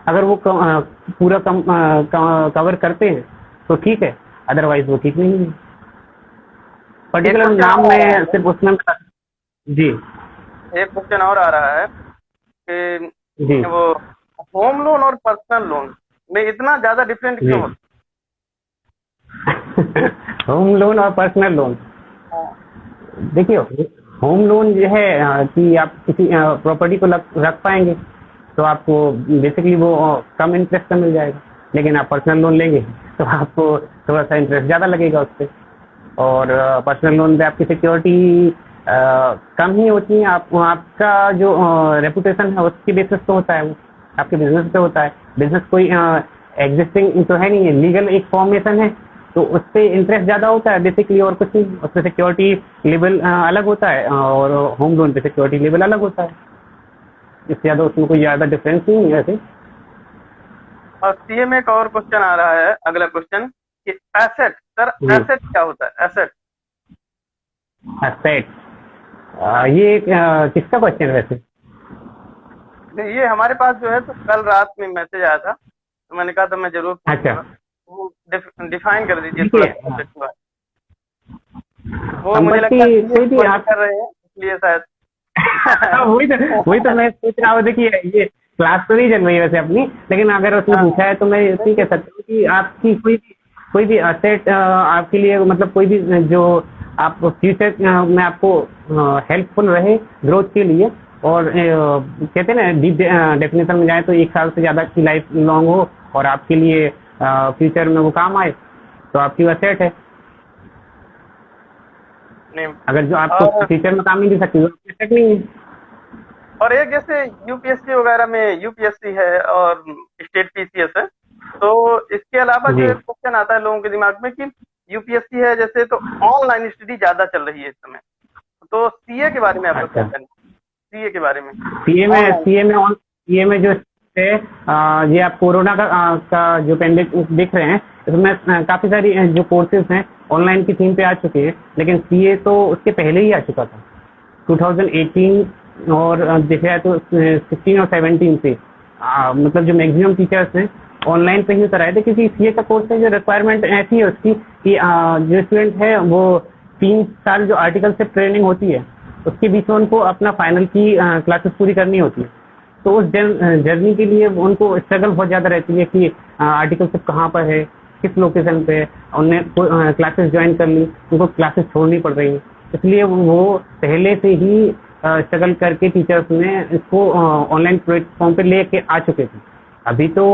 [SPEAKER 1] अगर वो पूरा कवर करते हैं तो ठीक है, अदरवाइज वो ठीक नहीं है। पर्टिकुलर नाम में सिर्फ उसमें जी
[SPEAKER 2] एक क्वेश्चन और आ रहा है कि
[SPEAKER 1] जी
[SPEAKER 2] वो होम लोन और पर्सनल लोन में इतना ज्यादा डिफरेंट क्यों होता
[SPEAKER 1] होम लोन और पर्सनल लोन, देखिए होम लोन जो है कि आप किसी प्रॉपर्टी को रख पाएंगे तो आपको बेसिकली वो कम इंटरेस्ट में मिल जाएगा। लेकिन आप पर्सनल लोन लेंगे तो आपको थोड़ा सा इंटरेस्ट ज़्यादा लगेगा उस पर। और पर्सनल लोन पे आपकी सिक्योरिटी कम ही होती है। आपका जो रेपुटेशन है उसकी बेसिस पे होता है, वो आपके बिजनेस पे होता है। बिजनेस कोई एग्जिस्टिंग तो है नहीं है, लीगल एक फॉर्मेशन है, तो उस पर इंटरेस्ट ज़्यादा होता है बेसिकली, और कुछ नहीं। उस पर सिक्योरिटी लेवल अलग होता है और होम लोन पे सिक्योरिटी लेवल अलग होता है। इससे ज़्यादा उसमें कोई ज़्यादा डिफरेंस नहीं है वैसे।
[SPEAKER 2] और सीए में एक और क्वेश्चन आ रहा है, अगला क्वेश्चन कि एसेट, सर एसेट क्या होता है? एसेट
[SPEAKER 1] एसेट ये किसका क्वेश्चन है वैसे?
[SPEAKER 2] ये हमारे पास जो है तो कल रात में मैसेज आया था, तो मैंने कहा था मैं जरूर
[SPEAKER 1] अच्छा,
[SPEAKER 2] वो डिफाइन कर दीजिए
[SPEAKER 1] देखिए,
[SPEAKER 2] थोड़ा सा। वो मुझे लगता है
[SPEAKER 1] कोई भी आप
[SPEAKER 2] कर रहे हैं इसलिए शायद
[SPEAKER 1] वही तो मैं सोच रहा हूँ। देखिए ये क्लास तो नहीं चल रही है वैसे अपनी, लेकिन अगर उसने पूछा है तो मैं ये कह सकता हूँ कि आपकी कोई भी असेट आपके लिए, मतलब कोई भी जो आप फ्यूचर में आपको हेल्पफुल रहे ग्रोथ के लिए, और कहते हैं ना डीप डेफिनेशन में जाए तो 1 साल से ज़्यादा की लाइफ लॉन्ग हो और आपके लिए फ्यूचर में वो काम आए, तो आपकी असेट है।
[SPEAKER 2] नहीं,
[SPEAKER 1] अगर जो आपको फ्यूचर में काम नहीं दे सकती वो असेट नहीं है।
[SPEAKER 2] और एक जैसे यूपीएससी वगैरह में यूपीएससी है और स्टेट पीसीएस है, तो इसके अलावा जो एक क्वेश्चन आता है लोगों के दिमाग में कि यूपीएससी है जैसे तो ऑनलाइन स्टडी ज्यादा चल रही है इस समय, तो सीए के बारे में आपका क्या कहना है? सीए के बारे में, सीए में जो है ये आप कोरोना का जो पेंडेमिक देख रहे हैं, इसमें काफी सारी जो कोर्सेज हैं ऑनलाइन की थीम पे आ चुके हैं, लेकिन सीए तो उसके पहले ही आ चुका था 2018 और देखा जाए तो 16 और 17 से। मतलब जो मैक्सिमम टीचर्स हैं ऑनलाइन पे ही कराए थे, क्योंकि सीए का कोर्स है जो रिक्वायरमेंट ऐसी है उसकी कि जो स्टूडेंट है वो 3 साल जो आर्टिकल से ट्रेनिंग होती है उसके बीच में उनको अपना फाइनल की क्लासेस पूरी करनी होती है। तो उस जर्नी के लिए उनको स्ट्रगल बहुत ज़्यादा रहती है कि आर्टिकल सिर्फ कहाँ पर है, किस लोकेशन पे उन्हें क्लासेस ज्वाइन कर ली, उनको क्लासेस छोड़नी पड़ रही है। इसलिए वो पहले से ही स्ट्रगल करके टीचर्स ने इसको ऑनलाइन प्लेटफॉर्म पे लेके आ चुके थे। अभी तो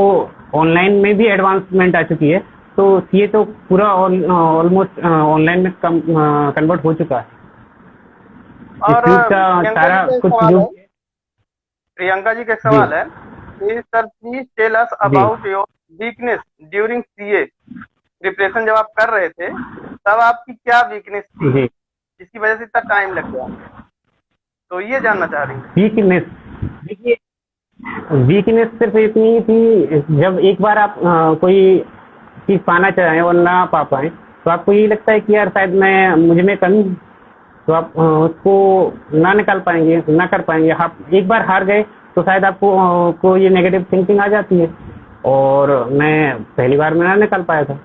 [SPEAKER 2] ऑनलाइन में भी एडवांसमेंट आ चुकी है, तो ये तो पूरा ऑलमोस्ट ऑनलाइन में कन्वर्ट हो चुका है। और
[SPEAKER 1] सारा कुछ जो
[SPEAKER 2] प्रियंका जी का सवाल है कि sir please tell us about your weakness during CA preparation. जब आप कर रहे थे तब आपकी क्या वीकनेस थी जिसकी वजह से इतना टाइम लग गया, तो ये जानना चाह रही हूँ।
[SPEAKER 1] वीकनेस, देखिए वीकनेस सिर्फ इतनी थी, जब एक बार आप कोई चीज़ पाना चाहें और ना पा पाए तो आपको ये लगता है कि यार शायद मुझे में कमी, तो आप उसको ना निकाल पाएंगे, ना कर पाएंगे। आप एक बार हार गए तो शायद आपको ये नेगेटिव थिंकिंग आ जाती है, और मैं पहली बार में ना निकाल पाया था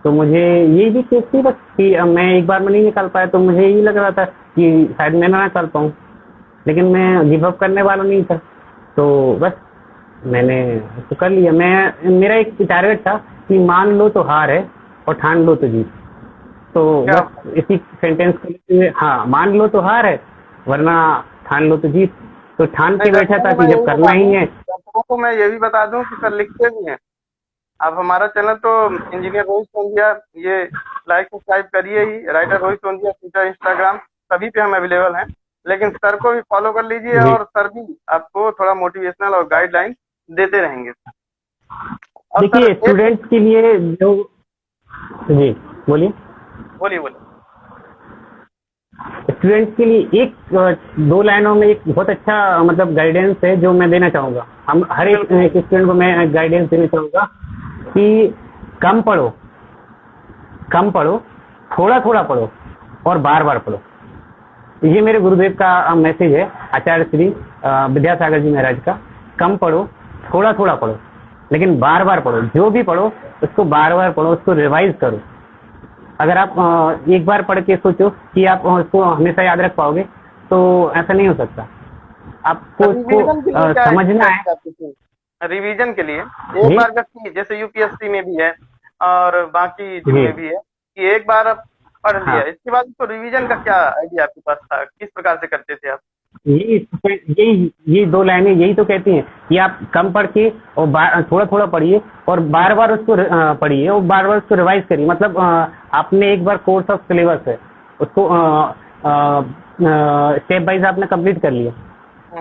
[SPEAKER 1] तो मुझे यही भी चीज़ थी बस कि मैं एक बार में नहीं निकाल पाया, तो मुझे यही लग रहा था कि शायद मैं ना निकाल पाऊँ, लेकिन मैं गिव अप करने वाला नहीं था, तो बस मैंने उसको कर लिया। मेरा एक टारगेट था कि मान लो तो हार है और ठान लो तो जीत। तो
[SPEAKER 2] क्या?
[SPEAKER 1] बस इसी सेंटेंस के लिए, हाँ, मान लो तो हार है, वरना ठान लो तो जीत। तो ठान
[SPEAKER 2] नहीं,
[SPEAKER 1] के बैठा
[SPEAKER 2] दर्शकों
[SPEAKER 1] था
[SPEAKER 2] को
[SPEAKER 1] कि
[SPEAKER 2] मैं
[SPEAKER 1] जब
[SPEAKER 2] यही
[SPEAKER 1] करना
[SPEAKER 2] बता
[SPEAKER 1] ही
[SPEAKER 2] दूं,
[SPEAKER 1] है।
[SPEAKER 2] दर्शकों को मैं ये भी बता दूं कि सर लिखते भी हैं। आप हमारा चैनल तो इंजीनियर रोहित सोंधिया, ये लाइक सब्सक्राइब करिए ही, writer Rohit Sondhiya, Twitter, Instagram सभी पे हम अवेलेबल हैं। लेकिन सर को भी फॉलो कर लीजिए,
[SPEAKER 1] जी
[SPEAKER 2] और सर भी आपको थोड़ा मोटिवेशनल और गाइडलाइन देते रहेंगे। और सर
[SPEAKER 1] देखिए,
[SPEAKER 2] एक,
[SPEAKER 1] स्टूडेंट्स के लिए जो, जी बोलिए।
[SPEAKER 2] बोलिए बोलिए।
[SPEAKER 1] स्टूडेंट्स के लिए एक दो लाइनों में एक बहुत अच्छा मतलब गाइडेंस है जो मैं देना चाहूँगा। हम हर एक
[SPEAKER 2] बिल्कुल
[SPEAKER 1] एक स्टूडेंट को मैं गाइडेंस देना चाहूँगा कि कम पढ़ो, कम पढ़ो, थोड़ा थोड़ा पढ़ो और बार बार पढ़ो। ये मेरे गुरुदेव का मैसेज है, आचार्य श्री विद्यासागर जी महाराज का। कम पढ़ो, थोड़ा थोड़ा पढ़ो, लेकिन बार बार पढ़ो। जो भी पढ़ो उसको बार बार पढ़ो, उसको रिवाइज करो। अगर आप एक बार पढ़ के सोचो कि आप उसको हमेशा याद रख पाओगे, तो ऐसा नहीं हो सकता। आपको उसको
[SPEAKER 2] रिवीजन के लिए क्या
[SPEAKER 1] समझना है।
[SPEAKER 2] करते थे? रिवीजन के लिए एक
[SPEAKER 1] जी
[SPEAKER 2] बार व्यक्ति, जैसे यूपीएससी में भी है और बाकी चीज
[SPEAKER 1] जी
[SPEAKER 2] में भी है, कि एक बार आप पढ़ लिया,
[SPEAKER 1] हाँ,
[SPEAKER 2] इसके बाद तो रिवीजन का क्या आइडिया आपके पास था, किस प्रकार से करते थे आप?
[SPEAKER 1] यही यही दो लाइनें यही तो कहती हैं कि आप कम पढ़ के और थोड़ा थोड़ा पढ़िए, और बार बार उसको पढ़िए और बार बार उसको रिवाइज करिए। मतलब आपने एक बार कोर्स ऑफ सिलेबस है, उसको स्टेप वाइज आपने कंप्लीट कर लिया।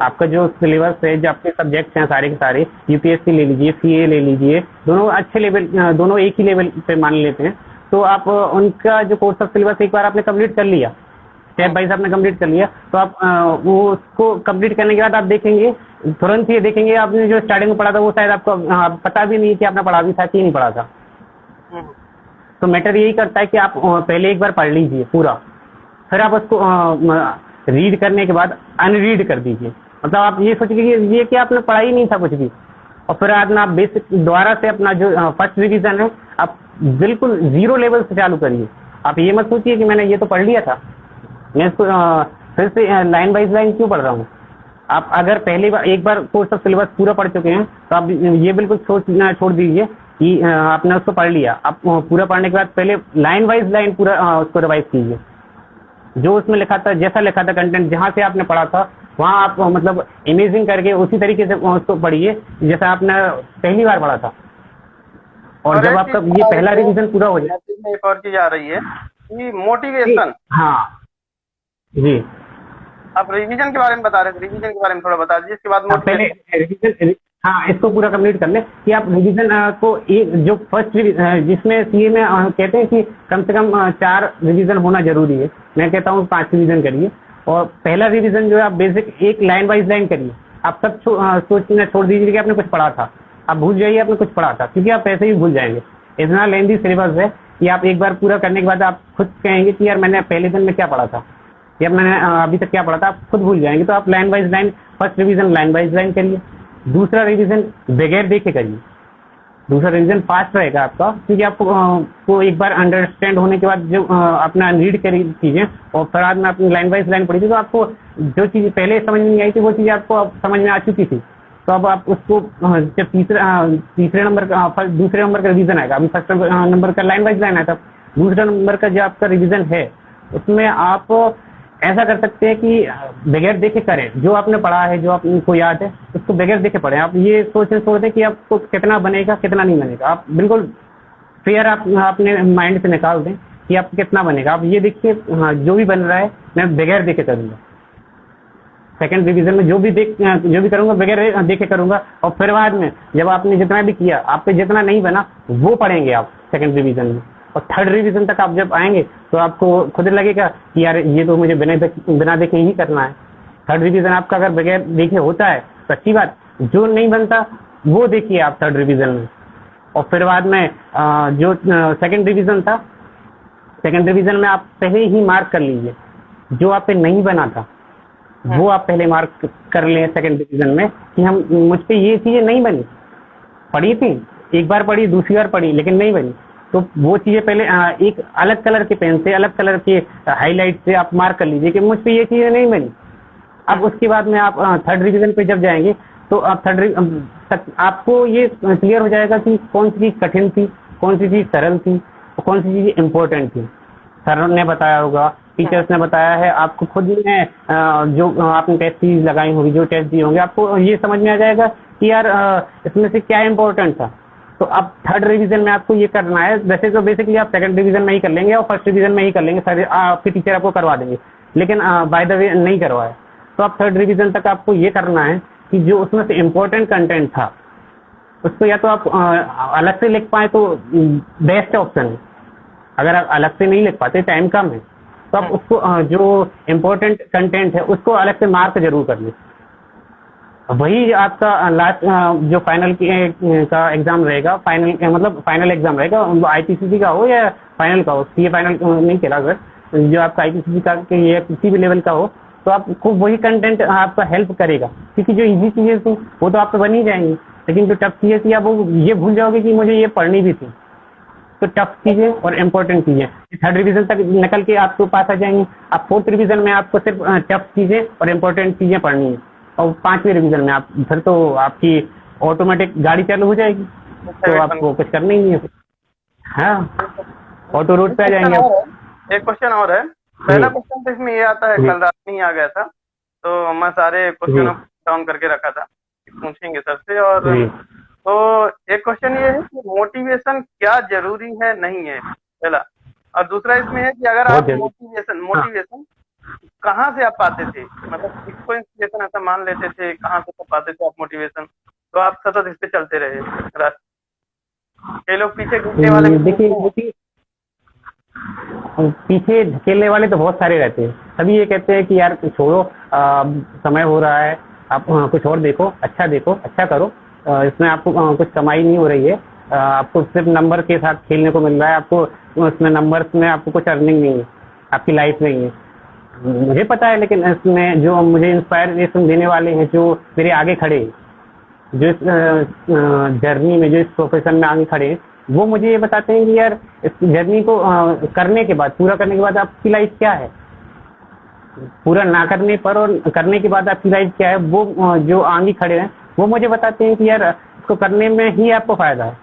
[SPEAKER 1] आपका जो सिलेबस है, जो आपके सब्जेक्ट्स हैं सारे के सारे, यूपीएससी ले लीजिए, सीए ले लीजिए, दोनों अच्छे लेवल, दोनों एक ही लेवल पे मान लेते हैं। तो आप उनका जो कोर्स ऑफ सिलेबस एक बार आपने कंप्लीट कर लिया, स्टेप वाइज आपने कंप्लीट कर लिया, तो आप वो उसको कंप्लीट करने के बाद आप देखेंगे, तुरंत ही देखेंगे आपने जो स्टार्टिंग में पढ़ा था वो शायद आपको पता भी नहीं कि आपने पढ़ा भी था कि नहीं पढ़ा था।
[SPEAKER 2] हम्म,
[SPEAKER 1] तो मैटर यही करता है कि आप पहले एक बार पढ़ लीजिए पूरा, फिर आप उसको रीड करने के बाद अनरीड कर दीजिए। मतलब आप ये सोच लीजिए ये कि आपने पढ़ा ही नहीं था कुछ भी, और फिर आज ना आप बेसिक दोबारा से अपना जो फर्स्ट रिवीजन है, आप बिल्कुल जीरो लेवल से चालू करिए। आप ये मत सोचिए कि मैंने ये तो पढ़ लिया था, मैं इसको फिर से लाइन बाई लाइन क्यों पढ़ रहा हूँ। आप अगर पहली बार एक बार कोर्स ऑफ सिलेबस पूरा पढ़ चुके हैं, तो आप ये बिल्कुल सोचना छोड़ दीजिए कि आपने उसको पढ़ लिया। आप पूरा पढ़ने के बाद पहले लाइन वाइज लाइन पूरा उसको रिवाइज कीजिए। जो उसमें लिखा था, जैसा लिखा था कंटेंट, जहाँ से आपने पढ़ा था वहाँ आप मतलब इमेजिंग करके उसी तरीके से उसको पढ़िए जैसा आपने पहली बार पढ़ा था। और
[SPEAKER 2] और
[SPEAKER 1] जब
[SPEAKER 2] एक
[SPEAKER 1] आपका
[SPEAKER 2] चीज
[SPEAKER 1] ये पहला रिवीजन पूरा हो जाए,
[SPEAKER 2] मैसेज में एक और चीज आ रही है कि मोटिवेशन।
[SPEAKER 1] हाँ जी,
[SPEAKER 2] आप रिवीजन के बारे में बता रहे थे, रिवीजन के बारे में थोड़ा बता दीजिए, इसके बाद
[SPEAKER 1] पहले
[SPEAKER 2] मोटिवेशन।
[SPEAKER 1] रिवीजन, हाँ, इसको पूरा कंप्लीट कर लें कि आप रिवीजन को एक जो फर्स्ट जिसमें सीए में कहते हैं कि कम से कम 4 रिवीजन होना जरूरी है, मैं कहता हूँ 5 रिवीजन करिए। और पहला रिवीजन जो है आप बेसिक एक लाइन बाइज लाइन करिए। आप सब सोचना छोड़ दीजिए कि आपने कुछ पढ़ा था, आप भूल जाइए आपने कुछ पढ़ा था, क्योंकि आप ऐसे ही भूल जाएंगे। इतना लेंदी सिलेबस है कि आप एक बार पूरा करने के बाद आप खुद कहेंगे कि यार मैंने पहले दिन में क्या पढ़ा था, या मैंने अभी तक क्या पढ़ा था, आप खुद भूल जाएंगे। तो आप line by line, first revision line by line करिए। दूसरा रिवीजन बगैर देखे करिए। दूसरा रिवीजन फास्ट रहेगा आपका, क्योंकि आपको को एक बार अंडरस्टैंड होने के बाद जो अपना रीड करी चीजें और फिर बाद में अपनी लाइन बाइज लाइन पढ़ी थी, तो आपको जो चीज़ पहले समझ में नहीं आई थी वो चीज़ आपको अब समझ में आ चुकी थी। तो अब आप उसको जब तीसरे नंबर का दूसरे नंबर का रिवीजन आएगा, अभी फर्स्ट नंबर का लाइन वाइज लाइन आया था, दूसरा नंबर का जो आपका रिवीजन है उसमें आप ऐसा कर सकते हैं कि बगैर देखे करें। जो आपने पढ़ा है, जो आपको याद है, उसको बगैर देखे पढ़ें। आप ये सोचने छोड़ दें कि आपको कितना बनेगा कितना नहीं बनेगा। आप बिल्कुल फेयर आप अपने माइंड से निकाल दें कि आपको कितना बनेगा। आप ये देखिए, हाँ, जो भी बन रहा है मैं बगैर देखे करूँगा। सेकंड रिवीजन में जो भी करूंगा बगैर देखे करूंगा। और फिर बाद में जब आपने जितना भी किया, आप पे जितना नहीं बना वो पढ़ेंगे आप सेकंड रिवीजन में। और थर्ड रिवीजन तक आप जब आएंगे तो आपको खुद लगेगा कि यार ये तो मुझे बिना देखे ही करना है। थर्ड रिवीजन आपका अगर बगैर देखे होता है तो अच्छी बात, जो नहीं बनता वो देखिए आप थर्ड रिवीजन में। और फिर बाद में जो सेकंड रिवीजन था, सेकंड रिवीजन में आप पहले ही मार्क कर लीजिए जो आप पे नहीं बना था, वो आप पहले मार्क कर लें सेकंड डिवीजन में कि हम मुझ पे ये चीजें नहीं बनी, पढ़ी थी एक बार पढ़ी, दूसरी बार पढ़ी लेकिन नहीं बनी, तो वो चीजें पहले एक अलग कलर के पेन से, अलग कलर के हाईलाइट से आप मार्क कर लीजिए कि मुझ पे ये चीजें नहीं बनी। अब उसके बाद में आप थर्ड रिवीजन पे जब जाएंगे तो आप आपको ये क्लियर हो जाएगा कि कौन सी चीज कठिन थी, कौन सी चीज सरल थी और कौन सी चीज इम्पोर्टेंट थी। सर ने बताया होगा, टीचर्स ने बताया है, आपको खुद में जो आपने टेस्ट सीरीज लगाई होगी, जो टेस्ट दिए होंगे, आपको ये समझ में आ जाएगा कि यार इसमें से क्या इम्पोर्टेंट था। तो अब थर्ड रिवीजन में आपको ये करना है। वैसे तो बेसिकली आप सेकंड रिवीजन में ही कर लेंगे और फर्स्ट रिवीजन में ही कर लेंगे, सर आपके टीचर आपको करवा देंगे, लेकिन बाय द वे नहीं करवाया। तो आप थर्ड रिवीजन तक आपको ये करना है कि जो उसमें से इम्पोर्टेंट कंटेंट था उसको या तो आप अलग से लिख पाए तो बेस्ट ऑप्शन है। अगर आप अलग से नहीं लिख पाते, टाइम कम है, तो आप उसको जो इम्पोर्टेंट कंटेंट है उसको अलग से मार्क जरूर कर लें। वही आपका लास्ट जो फाइनल का एग्जाम रहेगा, फाइनल मतलब फाइनल एग्जाम रहेगा, वो आईपीसीसी का हो या फाइनल का हो, सीए फाइनल नहीं कहला सर, जो आपका आईपीसीसी का या किसी भी लेवल का हो, तो आपको वही कंटेंट आपका हेल्प करेगा। क्योंकि जो इजी चीजें थी वो तो आप पे बन ही जाएंगी, लेकिन जो टफ चीजें थी आप वो ये भूल जाओगे कि मुझे ये पढ़नी भी थी। तो टफ चीजें और इम्पोर्टेंट चीजें थर्ड रिवीजन तक निकल के आपको पास आ जाएंगी। अब फोर्थ रिवीजन में आपको सिर्फ टफ चीजें और इम्पोर्टेंट चीजें पढ़नी है, और पांचवें रिवीजन में आप फिर तो आपकी ऑटोमेटिक गाड़ी चालू हो जाएगी, तो आपको कुछ करना ही नहीं है। हाँ, ऑटो रोड पे आ जाएंगे।
[SPEAKER 2] एक क्वेश्चन और है। पहला क्वेश्चन तो इसमें ये आता है, कल रात में ही आ गया था, तो मैं सारे क्वेश्चन डाउन करके रखा था, पूछेंगे सर से। और तो एक क्वेश्चन ये है कि मोटिवेशन क्या जरूरी है नहीं है, पहला। और दूसरा इसमें है कि अगर आप मोटिवेशन कहाँ से आप पाते थे, मतलब किसको इंस्पिरेशन ऐसा मान लेते थे, कहाँ से पाते थे आप मोटिवेशन, तो आप सतत इस पे चलते रहे। कई लोग पीछे घूमने वाले,
[SPEAKER 1] देखिए पीछे धकेलने वाले तो बहुत सारे रहते हैं। सभी ये कहते हैं कि यार छोड़ो, समय हो रहा है, आप कुछ और देखो, अच्छा करो, इसमें आपको कुछ कमाई नहीं हो रही है, आपको सिर्फ नंबर के साथ खेलने को मिल रहा है, आपको उसमें नंबर्स में आपको कुछ अर्निंग नहीं है, आपकी लाइफ नहीं है। मुझे पता है, लेकिन इसमें जो मुझे इंस्पायरेशन देने वाले हैं, जो मेरे आगे खड़े हैं, जो इस जर्नी में, जो इस प्रोफेशन में आगे खड़े हैं, वो मुझे ये बताते हैं कि यार इस जर्नी को करने के बाद, पूरा करने के बाद आपकी लाइफ क्या है, पूरा ना करने पर और करने के बाद आपकी लाइफ क्या है, वो जो आगे खड़े हैं वो मुझे बताते हैं कि यार इसको करने में ही आपको फायदा है,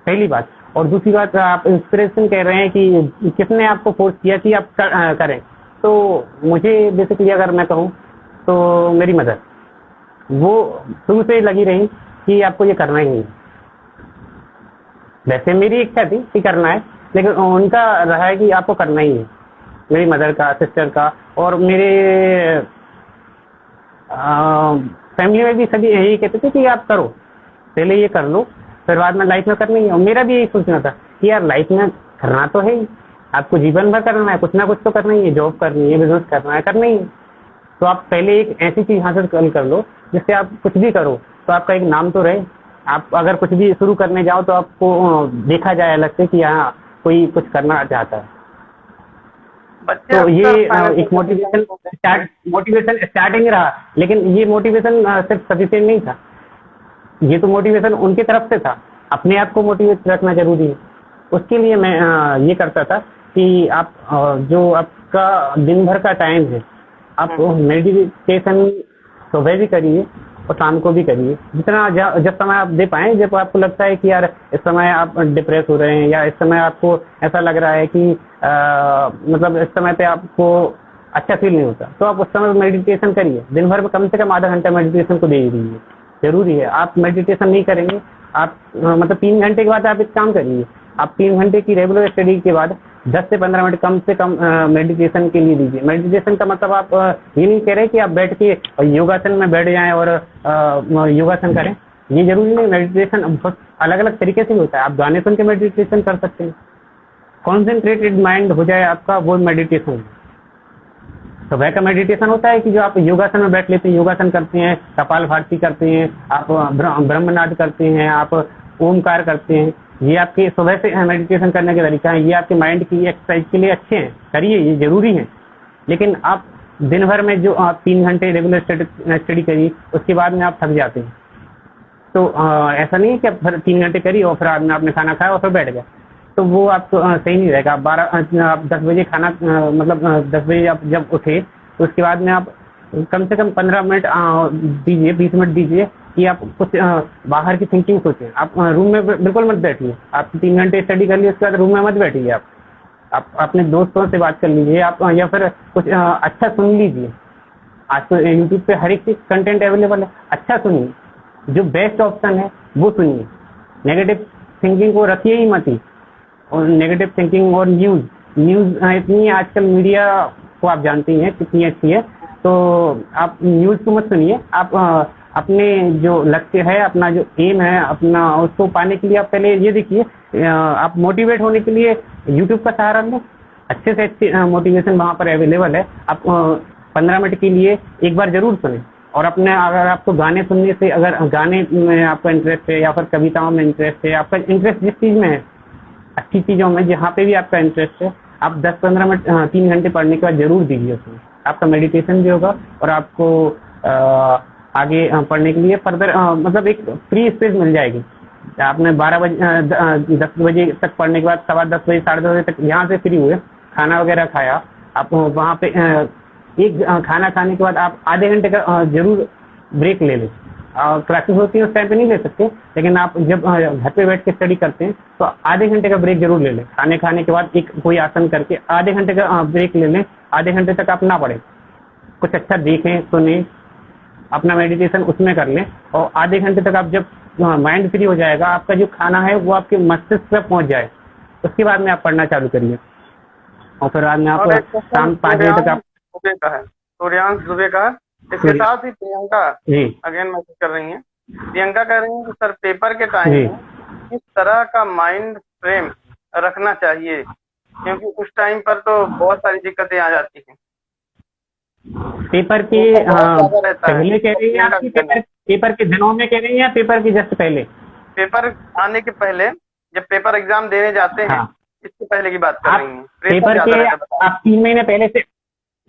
[SPEAKER 1] पहली बात। और दूसरी बात, आप इंस्पिरेशन कह रहे हैं कि किसने आपको फोर्स किया कि आप करें, तो मुझे बेसिकली अगर मैं कहूँ तो मेरी मदर, वो शुरू से लगी रही कि आपको ये करना ही है। वैसे मेरी इच्छा थी कि करना है, लेकिन उनका रहा है कि आपको करना ही है। मेरी मदर का, सिस्टर का, और मेरे फैमिली में भी सभी यही कहते थे कि आप करो, पहले ये कर लो, फिर बाद में लाइफ में करना ही है। और मेरा भी यही सोचना था कि यार लाइफ में करना तो है ही, आपको जीवन भर करना है, कुछ ना कुछ तो करना ही है, जॉब करनी है, बिजनेस करना ही है। तो आप पहले एक ऐसी चीज हासिल कर लो जिससे आप कुछ भी करो तो आपका एक नाम तो रहे। आप अगर कुछ भी शुरू करने जाओ तो आपको देखा जाए अलग से कि यहाँ कोई कुछ करना चाहता है। तो ये एक मोटिवेशन स्टार्टिंग रहा, लेकिन ये मोटिवेशन सिर्फ सफिशिएंट नहीं था, ये तो मोटिवेशन उनकी तरफ से था। अपने आप को मोटिवेट रखना जरूरी है। उसके लिए मैं ये करता था कि आप जो आपका दिन भर का टाइम है, आप मेडिटेशन सुबह भी करिए और शाम को भी करिए, जितना जब समय आप दे पाएं। जब आपको लगता है कि यार इस समय आप डिप्रेस हो रहे हैं, या इस समय आपको ऐसा लग रहा है कि मतलब इस समय पे आपको अच्छा फील नहीं होता, तो आप उस समय मेडिटेशन करिए। दिन भर में कम से कम आधा घंटा मेडिटेशन को दे दीजिए, जरूरी है। आप मेडिटेशन नहीं करेंगे, आप मतलब 3 घंटे के बाद आप एक काम करिए, आप 3 घंटे की रेगुलर स्टडी के बाद 10 से 15 मिनट कम से कम मेडिटेशन के लिए दीजिए। मेडिटेशन का मतलब आप ये नहीं कह रहे कि आप बैठ के योगासन में बैठ जाएं और योगासन करें, ये जरूरी नहीं। मेडिटेशन बहुत अलग अलग तरीके से होता है। आप गाने सुन के मेडिटेशन कर सकते हैं, कॉन्सेंट्रेटेड माइंड हो जाए आपका, वो मेडिटेशन। सुबह का मेडिटेशन होता है कि जो आप योगासन में बैठ लेते हैं, योगासन करते हैं, कपालभाति करते हैं, आप ब्रह्मनाद करते हैं, आप ओमकार करते हैं। ये आपके सुबह से मेडिटेशन करने के तरीका है, ये आपके माइंड की एक्सरसाइज के लिए अच्छे हैं, करिए, ये जरूरी है। लेकिन आप दिन भर में जो आप 3 घंटे रेगुलर स्टडी करिए, उसके बाद में आप थक जाते हैं। तो ऐसा नहीं है कि आप 3 घंटे करिए और फिर आपने खाना खाया और फिर बैठ गया, तो वो आपको सही नहीं रहेगा। आप 10 बजे खाना मतलब 10 बजे आप जब उठे तो उसके बाद में आप कम से कम 15 मिनट दीजिए, 20 मिनट दीजिए कि आप कुछ बाहर की थिंकिंग सोचें। आप रूम में बिल्कुल मत बैठिए। आप 3 घंटे स्टडी कर लिए, उसके बाद रूम में मत बैठिए। आप अपने दोस्तों से बात कर लीजिए, आप या फिर कुछ अच्छा सुन लीजिए। आज तो यूट्यूब पे हर एक चीज कंटेंट अवेलेबल है, अच्छा सुनिए, जो बेस्ट ऑप्शन है वो सुनिए। नेगेटिव थिंकिंग को रखिए ही मत ही। और नेगेटिव थिंकिंग और न्यूज़ न्यूज़ इतनी आजकल मीडिया को आप जानती हैं कितनी अच्छी है, तो आप न्यूज़ को मत सुनिए। आप अपने जो लक्ष्य है, अपना जो एम है, अपना उसको पाने के लिए आप पहले ये देखिए। आप मोटिवेट होने के लिए यूट्यूब का सहारा लें, अच्छे से अच्छी मोटिवेशन वहाँ पर अवेलेबल है। आप 15 मिनट के लिए एक बार जरूर सुने। और अपने अगर आपको गाने सुनने से, अगर गाने में आपका इंटरेस्ट है या फिर कविताओं में इंटरेस्ट है, आपका इंटरेस्ट जिस चीज़ में है, अच्छी चीज़ों में जहाँ पे भी आपका इंटरेस्ट है, आप 10-15 मिनट 3 घंटे पढ़ने के बाद जरूर दीजिए उसमें। आपका मेडिटेशन भी होगा और आपको आगे पढ़ने के लिए फर्दर मतलब एक फ्री स्पेस मिल जाएगी। आपने 12 बजे 10 बजे तक पढ़ने के बाद 10:15 बजे 10:30 बजे तक यहाँ से फ्री हुए, खाना वगैरह खाया, आप वहाँ पे एक खाना खाने के बाद आप आधे घंटे का जरूर ब्रेक ले लें। क्लासेस होती है उस टाइम पे नहीं ले सकते, लेकिन आप जब घर पे बैठ के स्टडी करते हैं तो आधे घंटे का ब्रेक जरूर ले लें। खाने के बाद एक कोई आसन करके आधे घंटे का ब्रेक ले लें। आधे घंटे तक आप ना पढ़ें, कुछ अच्छा देखें, सुने, अपना मेडिटेशन उसमें कर लें। और आधे घंटे तक आप जब माइंड फ्री हो जाएगा, आपका जो खाना है वो आपके मस्तिष्क पे पहुंच जाए, उसके बाद में आप पढ़ना चालू करिए। और फिर बाद में आप शाम 5 बजे तक आप
[SPEAKER 2] दुबे का है, सूर्यांश दुबे का है। इसके साथ ही प्रियंका
[SPEAKER 1] जी
[SPEAKER 2] अगेन मैसेज कर रही हैं। प्रियंका कह रही हैं कि सर पेपर के टाइम में किस तरह का माइंड फ्रेम रखना चाहिए, क्योंकि उस टाइम पर तो बहुत सारी दिक्कतें आ जाती हैं।
[SPEAKER 1] पेपर के पहले कह रही हैं आपकी, पेपर के दिनों में कह रही हैं या पेपर के जस्ट पहले?
[SPEAKER 2] पेपर आने के पहले, जब पेपर एग्जाम देने जाते हैं,
[SPEAKER 1] हाँ।
[SPEAKER 2] इससे पहले की बात कर रही हैं।
[SPEAKER 1] पेपर के आप 3 महीने पहले से,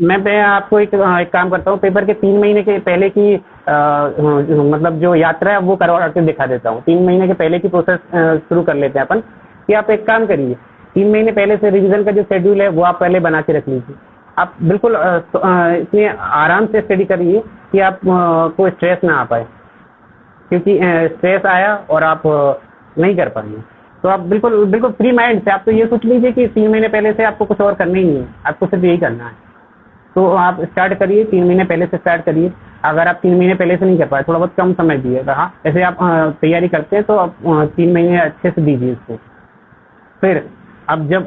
[SPEAKER 1] मैं आपको एक काम करता हूँ, पेपर के 3 महीने के पहले की मतलब जो यात्रा है वो करवा के दिखा देता हूँ। 3 महीने के पहले की प्रोसेस शुरू कर लेते हैं अपन कि आप एक काम करिए, 3 महीने पहले से रिवीजन का जो शेड्यूल है वो आप पहले बना के रख लीजिए। आप बिल्कुल इतने आराम से स्टडी करिए कि आप को स्ट्रेस ना आ पाए, क्योंकि स्ट्रेस आया और आप नहीं कर पाएंगे। तो आप बिल्कुल बिल्कुल फ्री माइंड से, आप तो ये सोच लीजिए कि 3 महीने पहले से आपको कुछ और करना ही नहीं है, आपको सिर्फ यही करना है। तो आप स्टार्ट करिए, 3 महीने पहले से स्टार्ट करिए। अगर आप 3 महीने पहले से नहीं कर पाए, थोड़ा बहुत कम समय दिए रहा, ऐसे आप तैयारी करते हैं तो आप 3 महीने अच्छे से दीजिए इसको। फिर अब जब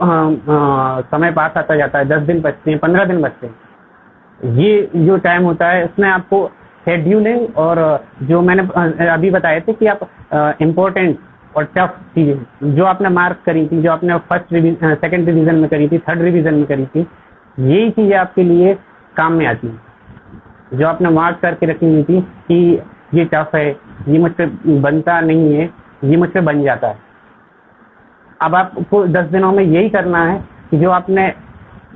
[SPEAKER 1] समय पास आता जाता है, 10 दिन बचते हैं, 15 दिन बचते हैं, ये जो टाइम होता है इसमें आपको शेड्यूलिंग और जो मैंने अभी बताए थे कि आप इम्पोर्टेंट और टफ चीज़ें जो आपने मार्क करी थी, जो आपने सेकंड रिवीजन में करी थी, थर्ड रिवीजन में करी थी, यही चीज़ें आपके लिए काम में आती हैं। जो आपने मार्क करके रखी हुई थी कि ये टफ है, ये मुझ पर बनता नहीं है, ये मुझ पर बन जाता है। अब आपको 10 दिनों में यही करना है कि जो आपने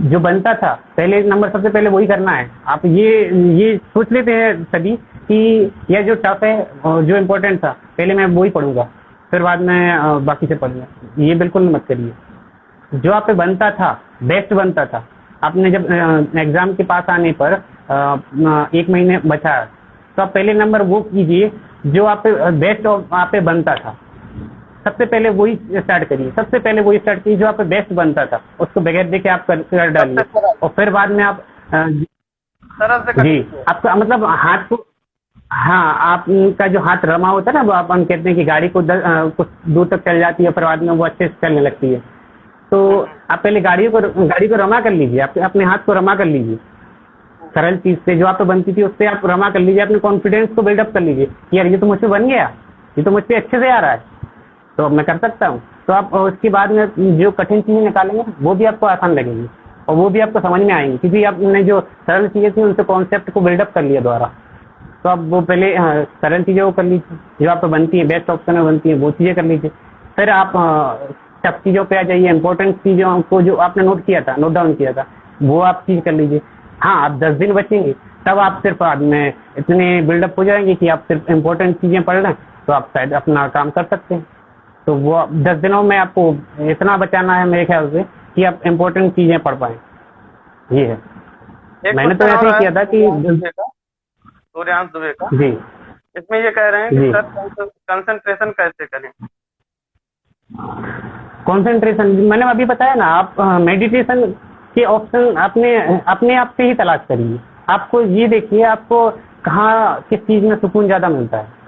[SPEAKER 1] जो बनता था पहले नंबर, सबसे पहले वही करना है। आप ये सोच लेते हैं सभी कि यह जो टफ है और जो इम्पोर्टेंट था पहले मैं वही पढ़ूंगा, फिर बाद में बाकी से पढ़ूंगा। ये बिल्कुल मत करिए। जो आप पे बनता था, बेस्ट बनता था, आपने जब एग्जाम के पास आने पर 1 महीने बचा, तो आप पहले नंबर वो कीजिए जो आप पे बेस्ट आप पे बनता था। सबसे पहले वही स्टार्ट करिए, सबसे पहले वही स्टार्ट कीजिए जो आप पे बेस्ट बनता था, उसको बगैर देखे आप कर डालिए। और फिर बाद में आप जी आपका मतलब हाथ को, हाँ, आपका जो हाथ रमा होता है ना, वो अपन कहते हैं कि गाड़ी को कुछ दूर तक चल जाती है, फिर बाद में वो अच्छे से चलने लगती है। तो आप पहले गाड़ी को रमा कर लीजिए, अपने हाथ को रमा कर लीजिए। सरल चीज से जो आप पे बनती थी उससे आप रमा कर लीजिए, अपने कॉन्फिडेंस को बिल्डअप कर लीजिए कि यार ये तो मुझसे बन गया, ये तो मुझसे अच्छे से आ रहा है, तो अब मैं कर सकता हूँ। तो आप उसके बाद में जो कठिन चीजें निकालेंगे वो भी आपको आसान लगेंगी और वो भी आपको समझ में आएंगी, क्योंकि आपने जो सरल चीजें थी उनसे कॉन्सेप्ट को बिल्डअप कर लिया द्वारा। तो आप वो पहले सरल चीज़ों को कर लीजिए, जो आप पे बनती है, बेस्ट ऑप्शन में बनती है, वो चीज़ें कर लीजिए। फिर आप टफ चीज़ों पे आ जाइए, इंपॉर्टेंट चीज़ों को जो आपने नोट डाउन किया था, वो आप चीज़ कर लीजिए। हाँ, आप 10 दिन बचेंगे, तब आप सिर्फ बाद में इतने बिल्डअप हो जाएंगे कि आप सिर्फ इंपॉर्टेंट चीज़ें पढ़ लें, तो आप शायद अपना काम कर सकते हैं। तो वो 10 दिनों में आपको इतना बचाना है मेरे ख्याल से कि आप इम्पोर्टेंट चीज़ें पढ़ पाएँ। ये है, मैंने तो ऐसे ही किया था कि
[SPEAKER 2] सूर्यांश दुबे का
[SPEAKER 1] जी,
[SPEAKER 2] इसमें ये कह रहे हैं कि सर कंसंट्रेशन कैसे करें?
[SPEAKER 1] कंसंट्रेशन मैंने अभी बताया ना, आप मेडिटेशन के ऑप्शन अपने अपने आप से ही तलाश करिए। आपको ये देखिए आपको कहाँ किस चीज़ में सुकून ज़्यादा मिलता है।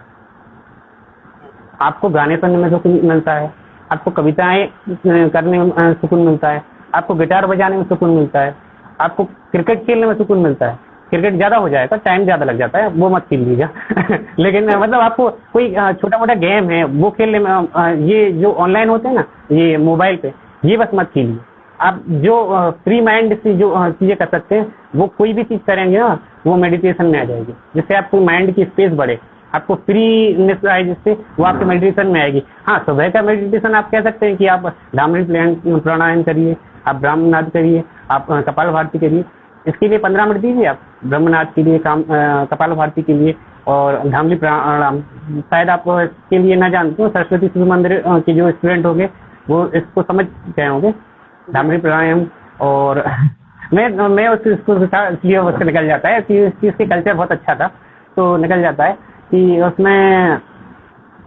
[SPEAKER 1] आपको गाने सुनने में सुकून मिलता है, आपको कविताएं करने में सुकून मिलता है, आपको गिटार बजाने में सुकून मिलता है, आपको क्रिकेट खेलने में सुकून मिलता है। क्रिकेट ज़्यादा हो जाएगा, टाइम ज़्यादा लग जाता है, वो मत खेल लीजिएगा। लेकिन मतलब आपको कोई छोटा मोटा गेम है वो खेलने में, ये जो ऑनलाइन होते हैं ना ये मोबाइल पे, ये बस मत खेलिए। आप जो फ्री माइंड से जो चीज़ें कर सकते हैं वो कोई भी चीज़ करेंगे ना वो मेडिटेशन में आ जाएगी, जिससे आपको माइंड की स्पेस बढ़े, आपको फ्रीनेस आए, जिससे वो आपके मेडिटेशन में आएगी। हाँ, सुबह का मेडिटेशन आप कह सकते हैं कि आप डामरी प्राणायाम करिए, आप ब्रह्मनाद करिए, आप कपालभाति करिए। इसके लिए 15 मिनट दीजिए आप ब्रह्मनाद के लिए, कपालभाति के लिए और धामली प्राणायाम। शायद आप इसके लिए ना जानते हो, सरस्वती शिशु मंदिर के जो स्टूडेंट होंगे वो इसको समझ गए होंगे, धामली प्राणायाम। और मैं उस स्कूल था इसलिए उससे निकल जाता है कि इस चीज़ के कल्चर बहुत अच्छा था, तो निकल जाता है कि उसमें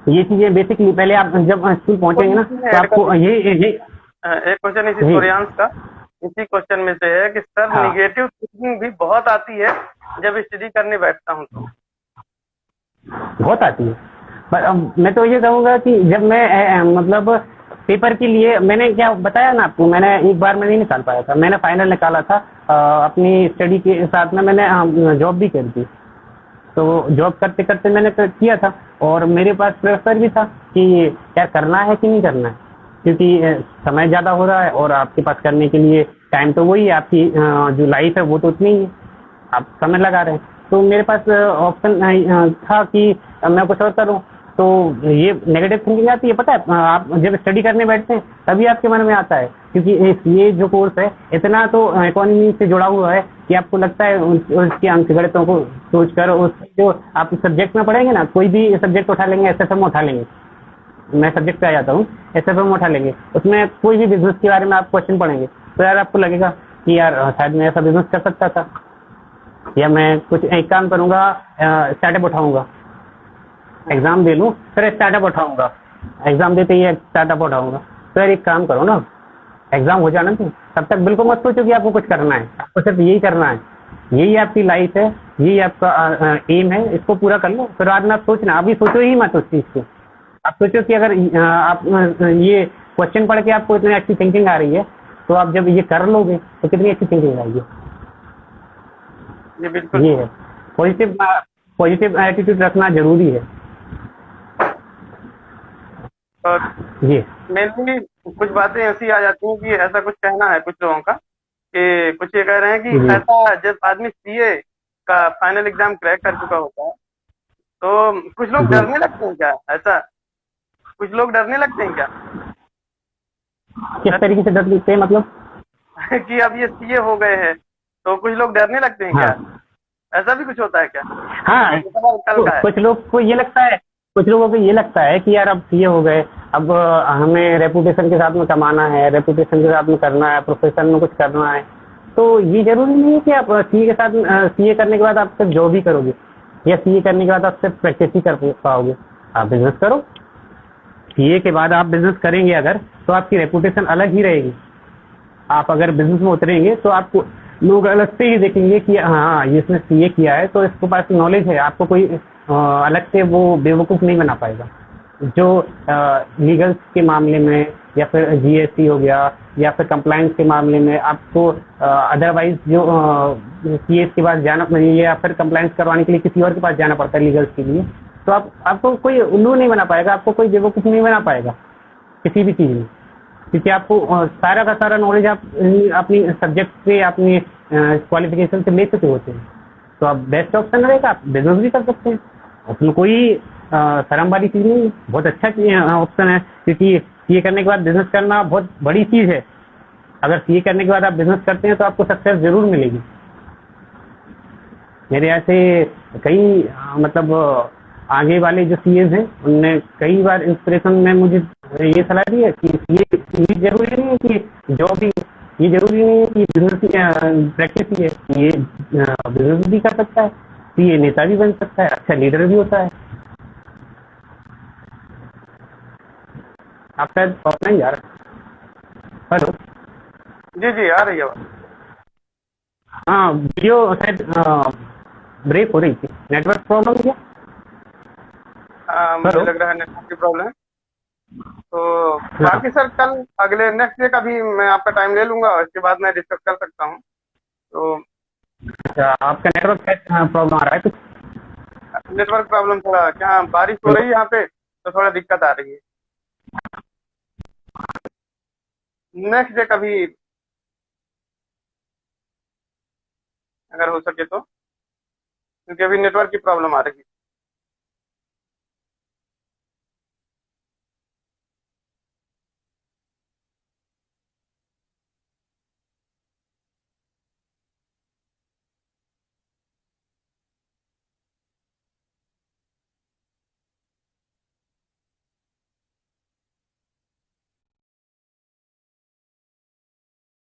[SPEAKER 1] ये चीज़ें बेसिकली पहले आप जब स्कूल पहुंचेंगे ना तो आपको ये
[SPEAKER 2] एक क्वेश्चन इसी सूर्यांश का इसी क्वेश्चन में से है कि सर
[SPEAKER 1] हाँ।
[SPEAKER 2] निगेटिव थिंकिंग भी बहुत आती है जब स्टडी करने बैठता हूँ तो।
[SPEAKER 1] बहुत आती है, पर मैं तो ये कहूँगा कि जब मैं मतलब पेपर के लिए, मैंने क्या बताया ना आपको, मैंने एक बार में नहीं निकाल पाया था, मैंने फाइनल निकाला था अपनी स्टडी के साथ में, मैंने जॉब भी करी थी। तो जॉब करते करते मैंने किया था और मेरे पास प्रेशर भी था कि यार करना है कि नहीं करना है, क्योंकि समय ज़्यादा हो रहा है और आपके पास करने के लिए टाइम तो वही है, आपकी जो लाइफ है वो तो उतनी ही है, आप समय लगा रहे हैं। तो मेरे पास ऑप्शन था कि मैं कुछ और करूं। तो ये नेगेटिव थिंकिंग आती है, पता है आप जब स्टडी करने बैठते हैं तभी आपके मन में आता है, क्योंकि ये जो कोर्स है इतना तो इकोनॉमी से जुड़ा हुआ है कि आपको लगता है उसके अंकगणितों को सोचकर, उस जो आप सब्जेक्ट में पढ़ेंगे ना, कोई भी सब्जेक्ट उठा लेंगे, एसएफएम उठा लेंगे, मैं सब्जेक्ट पे आ जाता हूँ, एसएफएम उठा लेंगे, उसमें कोई भी बिजनेस के बारे में आप क्वेश्चन पढ़ेंगे तो यार आपको लगेगा कि यार शायद मैं ऐसा बिजनेस कर सकता था, या मैं कुछ एक काम करूँगा, स्टार्टअप उठाऊँगा, एग्जाम दे लूँ फिर स्टार्टअप उठाऊँगा, एग्जाम देते ही स्टार्टअप उठाऊँगा। तो यार एक काम करो ना, एग्जाम हो जाना तो तब तक बिल्कुल मत सोचो कि आपको कुछ करना है, आपको सिर्फ यही करना है, यही आपकी लाइफ है, यही आपका एम है, इसको पूरा कर लो। फिर बाद में आप सोचना, अभी सोचो ही मत उस चीज़ को। आप सोचो कि अगर आप ये क्वेश्चन पढ़ के आपको इतनी अच्छी थिंकिंग आ रही है तो आप जब ये कर लोगे तो कितनी अच्छी थिंकिंग आएगी।
[SPEAKER 2] ये बिल्कुल
[SPEAKER 1] ये है, पॉजिटिव एटीट्यूड रखना जरूरी है।
[SPEAKER 2] और
[SPEAKER 1] ये
[SPEAKER 2] मेनली कुछ बातें ऐसी आ जाती हैं कि ऐसा कुछ कहना है कुछ लोगों का कि कुछ ये कह रहे हैं कि ऐसा जब आदमी सीए का फाइनल एग्जाम क्रैक कर चुका होता है तो कुछ लोग डरने लगते हैं क्या? ऐसा कुछ लोग डरने लगते हैं क्या?
[SPEAKER 1] किस तरीके से डर लगते हैं मतलब?
[SPEAKER 2] कि अब ये सीए हो गए हैं तो कुछ लोग डरने लगते हैं क्या? ऐसा भी कुछ होता है क्या?
[SPEAKER 1] हाँ, कुछ लोग को ये लगता है, कुछ लोगों को ये लगता है कि यार अब सीए हो गए, अब हमें रेपुटेशन के साथ में कमाना है, रेपुटेशन के साथ में करना है, प्रोफेशन में कुछ करना है। तो ये जरूरी नहीं है कि आप सीए के साथ, सीए करने के बाद आप सिर्फ जॉब ही करोगे या सीए करने के बाद आप सिर्फ प्रैक्टिस ही कर पाओगे। आप बिजनेस करो, सीए के बाद आप बिजनेस करेंगे अगर तो आपकी रेपुटेशन अलग ही रहेगी। आप अगर बिजनेस में उतरेंगे तो आपको लोग अलग से ही देखेंगे कि हाँ ये इसने सीए किया है तो इसके पास नॉलेज है, आपको कोई अलग से वो बेवकूफ़ नहीं बना पाएगा। जो लीगल्स के मामले में या फिर जीएसटी हो गया या फिर कंप्लायंस के मामले में आपको अदरवाइज जो सीए के पास जाना या फिर कंप्लायंस करवाने के लिए किसी और के पास जाना पड़ता है लीगल्स के लिए, तो आपको कोई उल्लू नहीं बना पाएगा, आपको कोई बेवकूफ़ नहीं बना पाएगा किसी भी चीज़ में, क्योंकि आपको सारा का सारा नॉलेज आप अपनी सब्जेक्ट से, अपनी क्वालिफिकेशन से ले चुके होते हैं। तो आप बेस्ट ऑप्शन रहेगा, आप बिजनेस भी कर सकते हैं, उसमें कोई शर्म वाली चीज़ नहीं, बहुत अच्छा ऑप्शन है। क्योंकि सीए करने के बाद बिजनेस करना बहुत बड़ी चीज़ है। अगर सीए करने के बाद आप बिजनेस करते हैं तो आपको सक्सेस जरूर मिलेगी। मेरे ऐसे कई मतलब आगे वाले जो सीएज हैं उनने कई बार इंस्पिरेशन में मुझे ये सलाह दी है कि ये जरूरी नहीं है कि जॉब ही, ये जरूरी नहीं है कि बिजनेस प्रैक्टिस ही है, ये बिजनेस भी कर सकता है, ये नेता भी बन सकता है, अच्छा लीडर भी होता है। आप शायद ऑफलाइन जा रहे हैं।
[SPEAKER 2] जी जी आ रही है आवाज।
[SPEAKER 1] हाँ, वीडियो शायद ब्रेक हो रही थी, नेटवर्क प्रॉब्लम क्या?
[SPEAKER 2] हाँ मुझे
[SPEAKER 1] हेलो।
[SPEAKER 2] लग रहा है नेटवर्क की प्रॉब्लम है। तो
[SPEAKER 1] हाँ।
[SPEAKER 2] बाकी सर कल अगले नेक्स्ट डे का भी मैं आपका टाइम ले लूंगा और इसके बाद मैं डिस्कस कर सकता हूँ। तो
[SPEAKER 1] अच्छा, आपका नेटवर्क शायद प्रॉब्लम आ रहा है कुछ।
[SPEAKER 2] नेटवर्क प्रॉब्लम थोड़ा, क्या बारिश हो
[SPEAKER 1] हेलो।
[SPEAKER 2] रही है यहाँ पे तो थोड़ा दिक्कत आ रही है। नेक्स्ट डे कभी अगर हो सके तो, क्योंकि अभी नेटवर्क की प्रॉब्लम आ रही है।